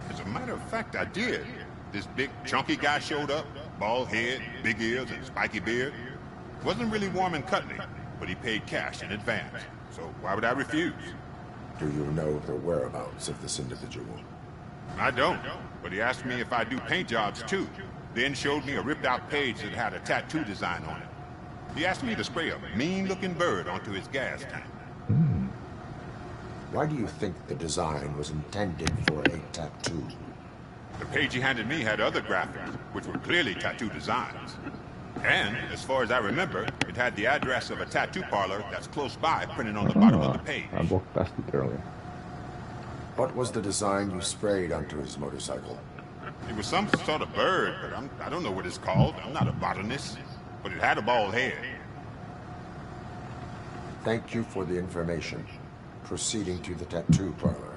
As a matter of fact, I did. This big, chunky guy showed up. Bald head, big ears, and spiky beard. Wasn't really warm and cuddly, but he paid cash in advance. So why would I refuse? Do you know the whereabouts of this individual? I don't, but he asked me if I do paint jobs too. Then showed me a ripped-out page that had a tattoo design on it. He asked me to spray a mean-looking bird onto his gas tank. Why do you think the design was intended for a tattoo? The page he handed me had other graphics, which were clearly tattoo designs. And, as far as I remember, it had the address of a tattoo parlor that's close by printed on the bottom of the page. I walked past it earlier. What was the design you sprayed onto his motorcycle? It was some sort of bird, but I don't know what it's called. I'm not a botanist. But it had a bald head. Thank you for the information. Proceeding to the tattoo parlor.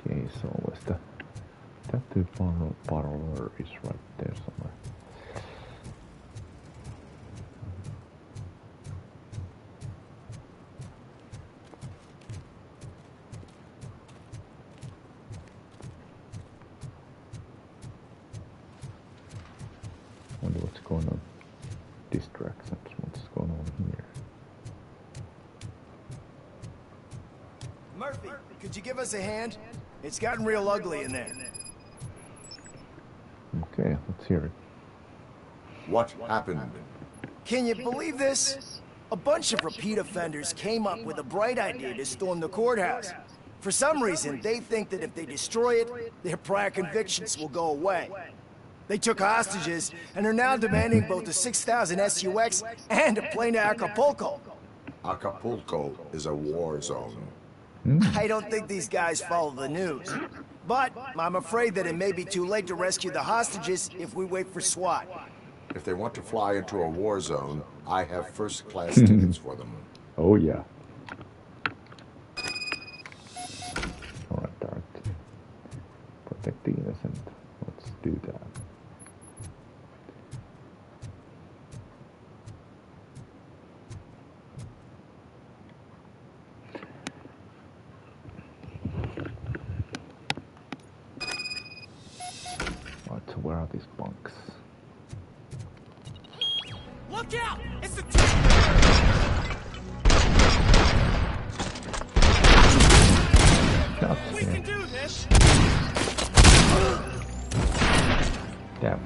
Okay, so where's the tattoo parlor is right there somewhere. Wonder what's going on. Distractions, what's going on here? Murphy, could you give us a hand? It's gotten real ugly in there. Okay, let's hear it. What happened? Can you believe this? A bunch of repeat offenders came up with a bright idea to storm the courthouse. For some reason, they think that if they destroy it, their prior convictions will go away. They took hostages and are now demanding both a 6,000 SUX and a plane to Acapulco. Acapulco is a war zone. I don't think these guys follow the news. But I'm afraid that it may be too late to rescue the hostages if we wait for SWAT. If they want to fly into a war zone, I have first-class tickets for them. Oh yeah. Alright, Dart. Protect the innocent. Let's do that. are these bunks? Look out! It's the We can do this! Damn.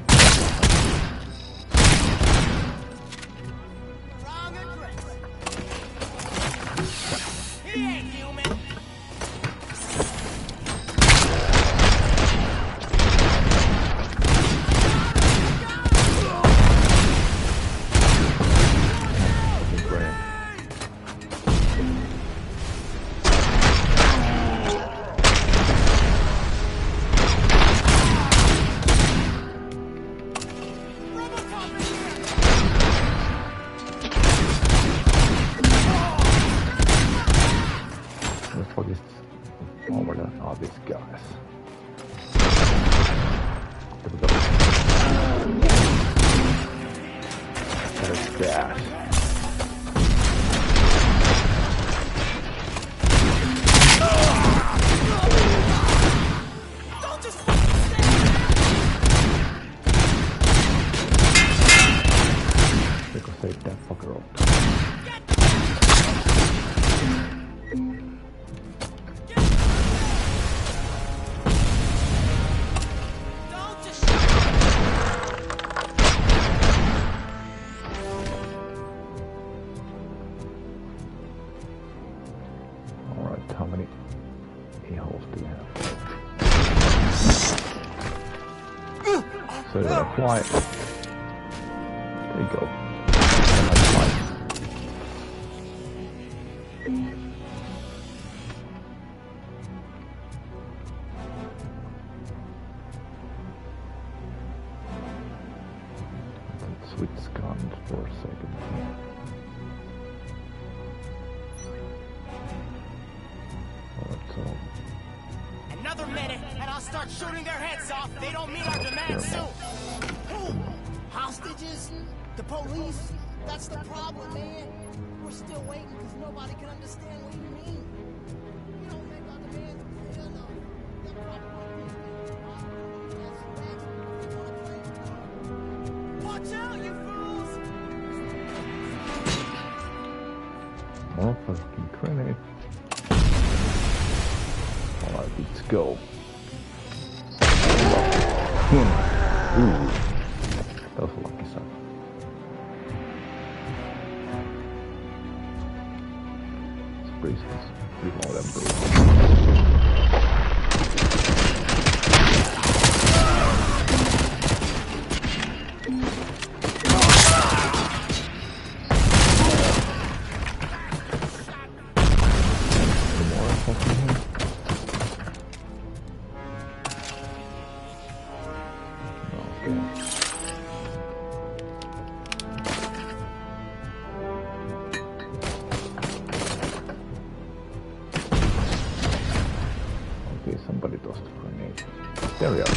Wrong address. He ain't human. So you're gonna fly. There you go. Switch guns for a second. Alright, so another minute, and I'll start shooting their heads off. They don't meet our demands soon. Who? Hostages? The police? That's the problem, man. We're still waiting because nobody can understand what you mean. We don't make our demands clear enough. The problem Watch out, you fools! more fucking grenade. Alright, let's go. Ooh. That was a lucky shot. Let's brace this. Reload and brace. Somebody tossed a grenade. There we are.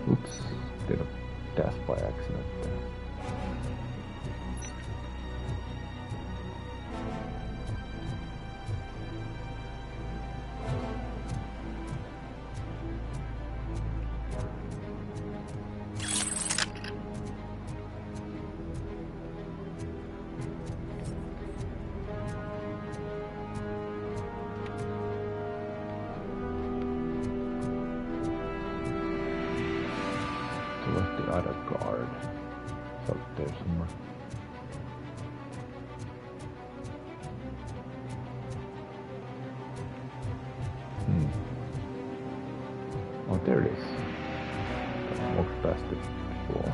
Oops, did a dash by accident there. Where's the other guard? It's up there somewhere. Oh, there it is. I walked past it before.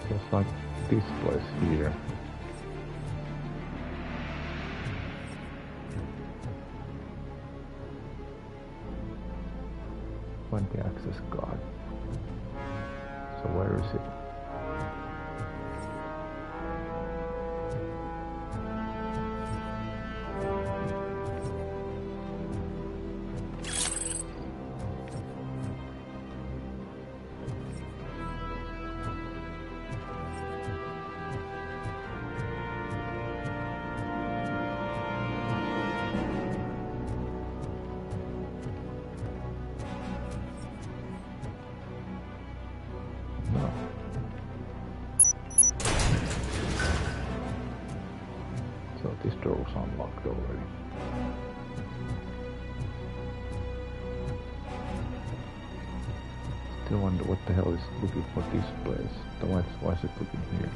Just like this place here. Find the access card. So where is it? So this door was unlocked already. Still wonder what the hell is looking for this place. Why is it looking here?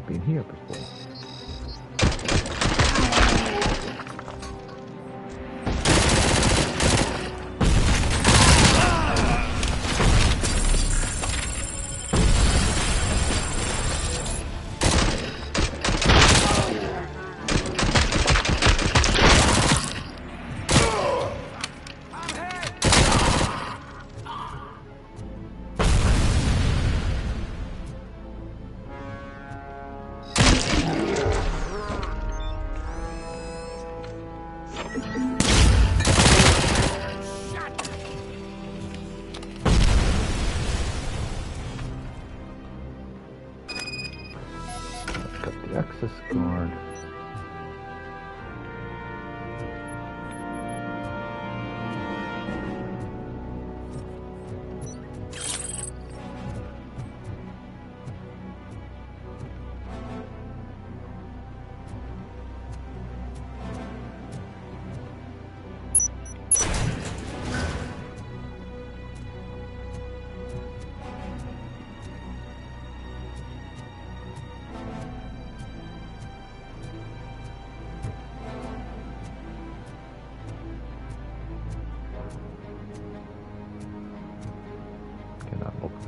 Been here before. Access card.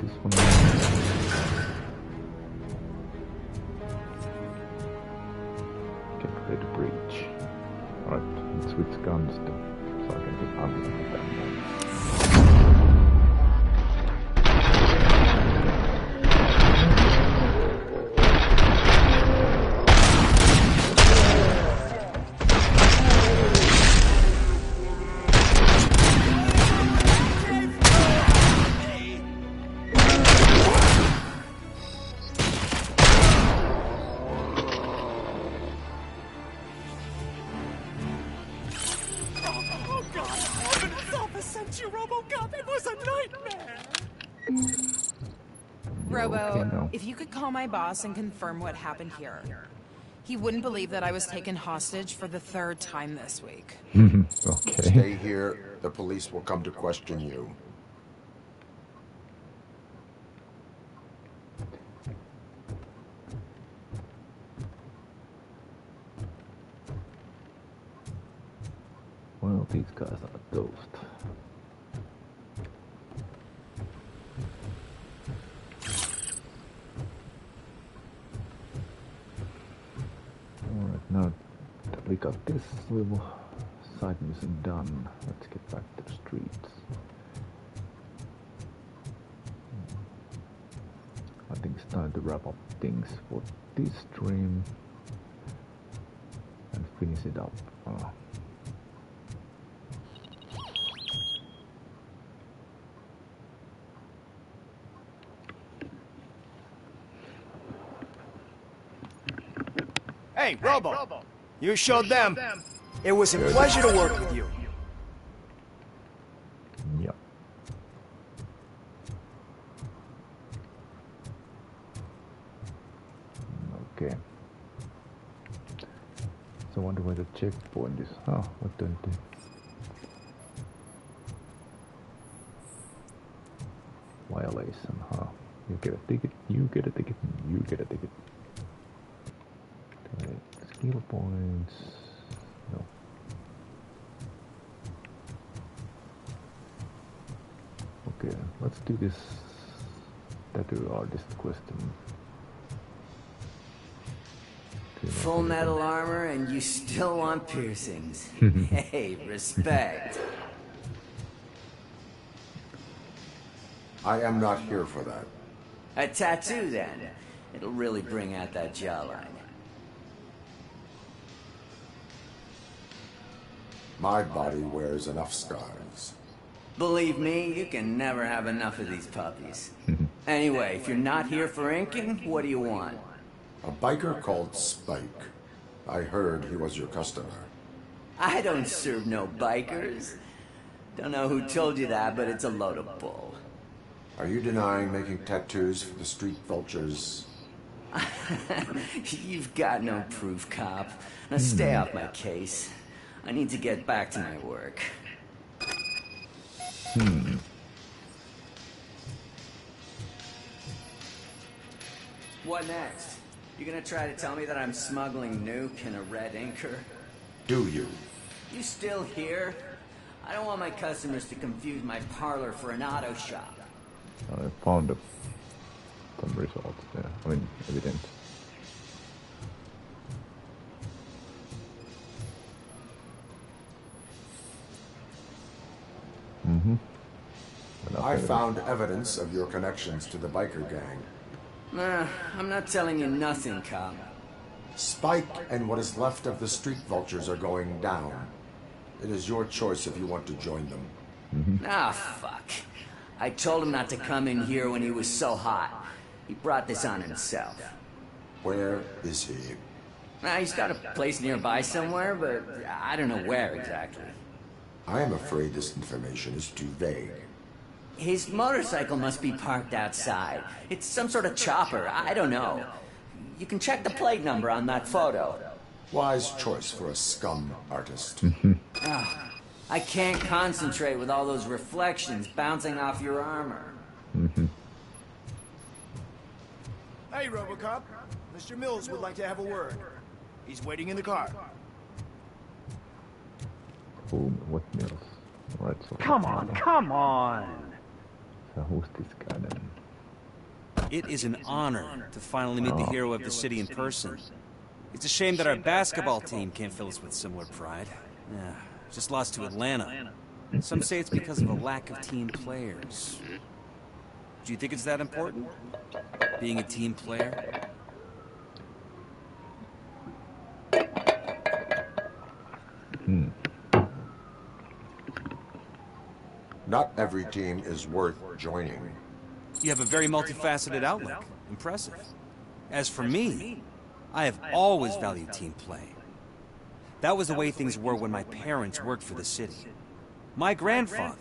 This one. Can play the bridge. Alright, let's switch guns so I can get under that one. Robocop, it was a nightmare! Robo, if you could call my boss and confirm what happened here. He wouldn't believe that I was taken hostage for the 3rd time this week. Okay. Stay here. The police will come to question you. Well, these guys are toast. Alright, now that we got this little side mission done, let's get back to the streets. I think it's time to wrap up things for this stream and finish it up. Hey, Robo, you showed them. It was a pleasure to work with you. Yep. Okay. So I wonder where the checkpoint is. Oh, what don't they? Violation, huh? You get a ticket, you get a ticket, you get a ticket. Skill points. No. Okay, let's do this tattoo artist question. Full metal armor and you still want piercings. Hey, respect. I am not here for that. A tattoo then. It'll really bring out that jawline. My body wears enough scars. Believe me, you can never have enough of these puppies. Anyway, if you're not here for inking, what do you want? A biker called Spike. I heard he was your customer. I don't serve no bikers. Don't know who told you that, but it's a load of bull. Are you denying making tattoos for the street vultures? You've got no proof, cop. Now stay off my case. I need to get back to my work. What next? You gonna try to tell me that I'm smuggling nuke in a red inker? Do you? You still here? I don't want my customers to confuse my parlor for an auto shop. I found some results there. I mean, evidence. I found evidence of your connections to the biker gang. Nah, I'm not telling you nothing, cop. Spike and what is left of the street vultures are going down. It is your choice if you want to join them. Ah, fuck. I told him not to come in here when he was so hot. He brought this on himself. Where is he? He's got a place nearby somewhere, but I don't know where exactly. I am afraid this information is too vague. His motorcycle must be parked outside. It's some sort of chopper, I don't know. You can check the plate number on that photo. Wise choice for a scum artist. I can't concentrate with all those reflections bouncing off your armor. Hey, Robocop. Mr. Mills would like to have a word. He's waiting in the car. What Mills? Right, so come on! So who's this guy then? It is an honor to finally meet the hero of the city in person. It's a shame that our basketball team can't fill us with similar pride. Yeah, just lost to Atlanta. Some say it's because of a lack of team players. Do you think it's that important? Being a team player? Not every team is worth joining. You have a very multifaceted outlook. Impressive. As for me, I have always valued team play. That was the way things were when my parents worked for the city. My grandfather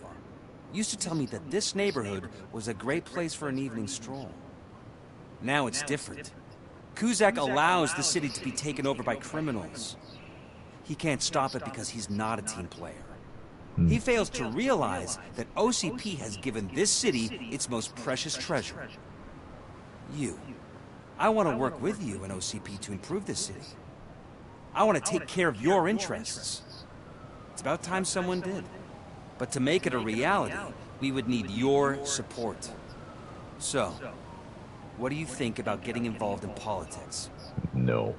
used to tell me that this neighborhood was a great place for an evening stroll. Now it's different. Cusack allows the city to be taken over by criminals. He can't stop it because he's not a team player. He fails to realize that OCP has given this city its most precious treasure. You. I want to work with you and OCP to improve this city. I want to take care of your interests. It's about time someone did. But to make it a reality, we would need your support. So, what do you think about getting involved in politics? No.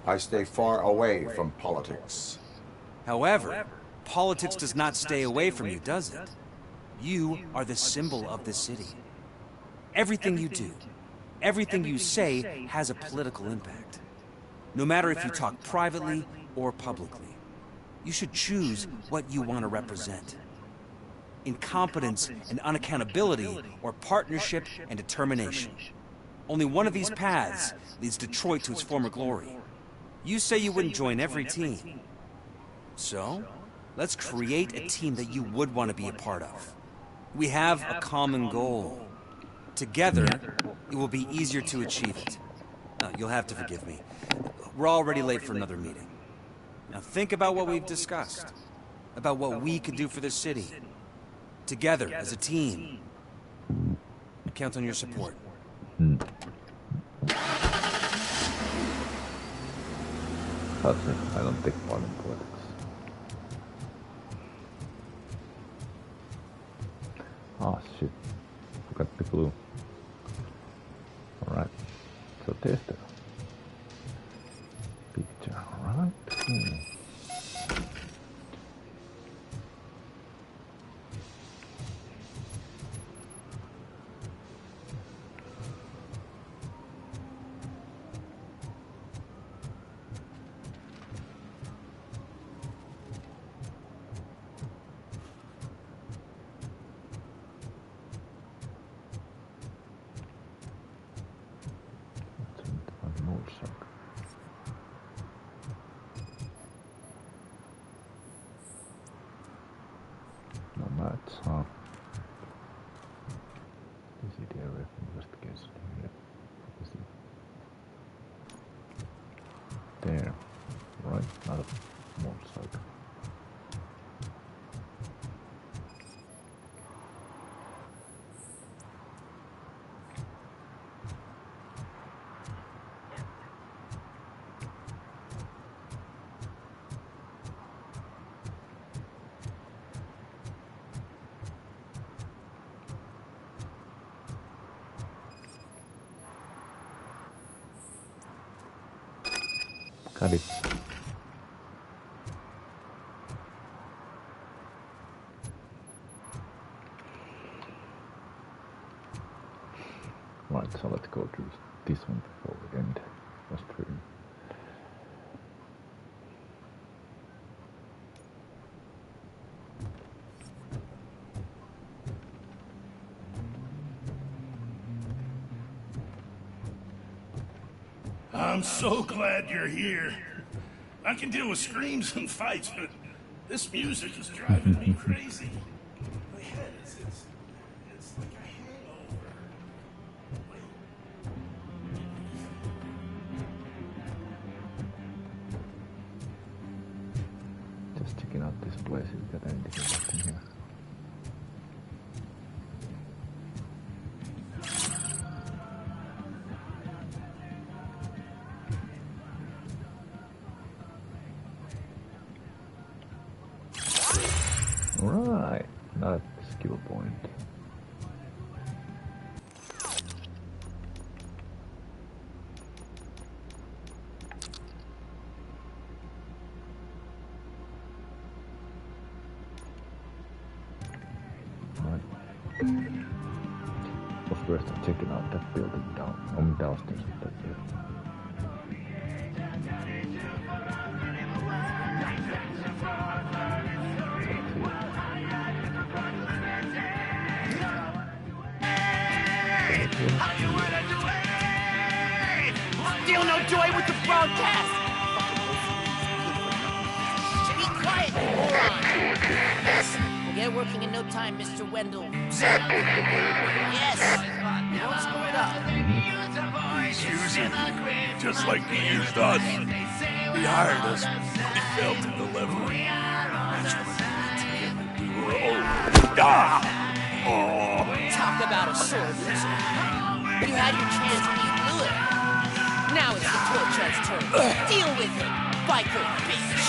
I stay far away from politics. However, politics does not stay away from you, does it? You are the symbol of the city. Everything you do, everything you say has a political impact. No matter if you talk privately or publicly, you should choose what you want to represent. Incompetence and unaccountability, or partnership and determination. Only one of these paths leads Detroit to its former glory. You say you wouldn't join every team. So, let's create a team that you would want to be a part of. We have a common goal. Together, it will be easier to achieve it. You'll have to forgive me. We're already late for another meeting. Now think about what we've discussed. About what we could do for the city. Together, as a team. I count on your support. I don't take part in politics. Oh shit. Forgot the glue. Alright. So tester. Picture, alright. Visit area investigation. Yep. There. Right? Not a motorcycle. Got it. Right, so let's go to this one before we end the stream. I'm so glad you're here. I can deal with screams and fights, but this music is driving me crazy. My head is, it's like a hangover. Just checking out this place. Is there anything in here? Right, not a skill point. Right. But first I'm checking out that building downstairs of that building. Still no joy with the broadcast! Be quiet, you moron! Yes, we'll get working in no time, Mr. Wendell. Yes, don't screw it up. Use it, just like he used us. He hired us, but he failed to deliver. We were old. Talk about a sword loser. You had your chance, but you blew it. Now it's the Torchhead's turn. Deal with it, biker bitch.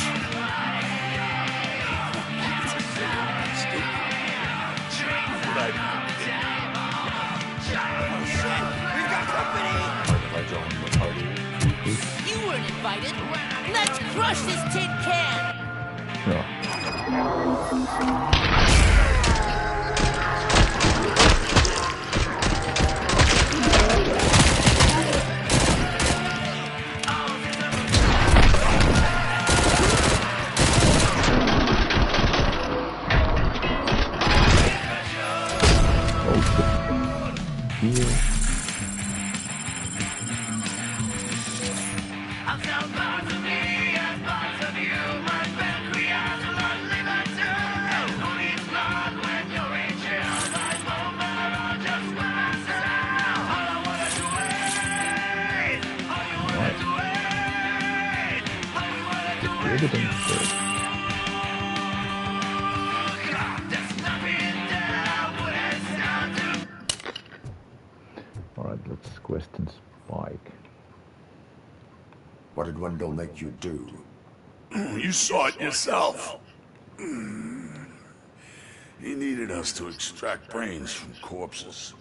We've got company! You weren't invited. Let's crush this tin can! Alright, let's question Spike. What did Wendell make you do? You saw it yourself. He needed us to extract brains from corpses.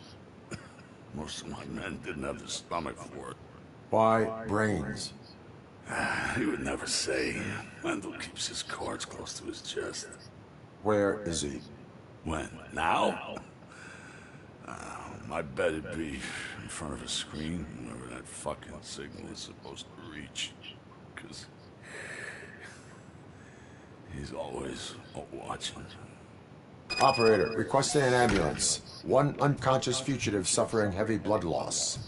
Most of my men didn't have the stomach for it. Why brains? He would never say. Wendell keeps his cards close to his chest. Where is he? When? Now? I bet it'd be in front of a screen, wherever that fucking signal is supposed to reach. Because he's always watching. Operator, requesting an ambulance. One unconscious fugitive suffering heavy blood loss.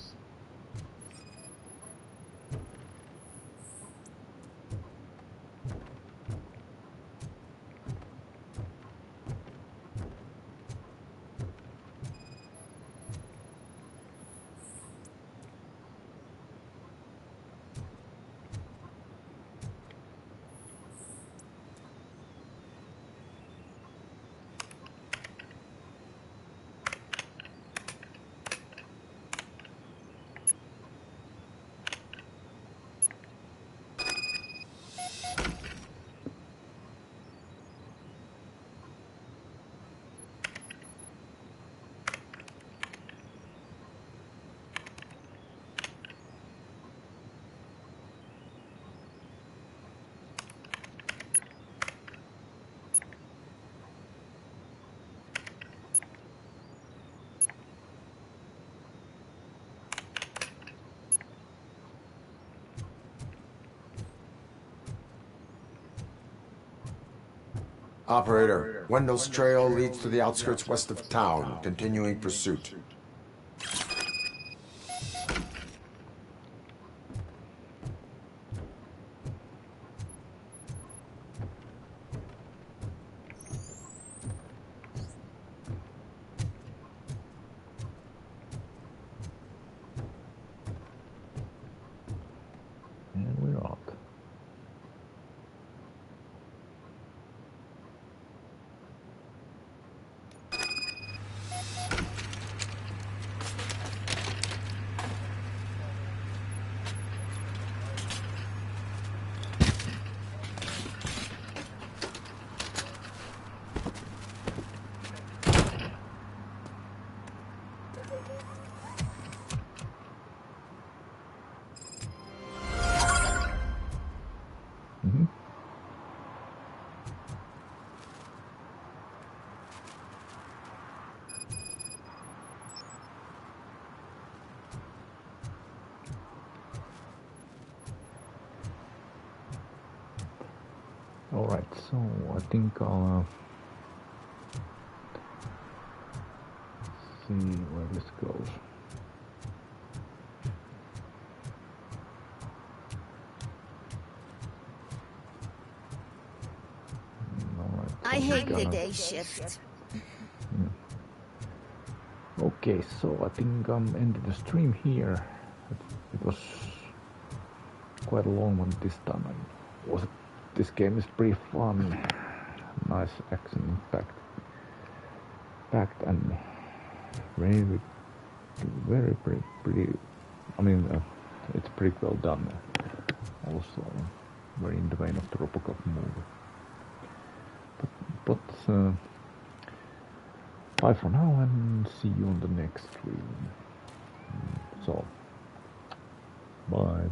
Operator, Wendell's trail leads to the outskirts west of town, continuing pursuit. And we're out. Alright, so I think I'll see where this goes. Alright, I hate the day shift. Okay, so I think I'm ending the stream here. It was quite a long one this time. This game is pretty fun, nice action packed and very pretty. I mean, it's pretty well done. Also, very in the vein of the Robocop movie. But bye for now, and see you on the next stream. So, bye.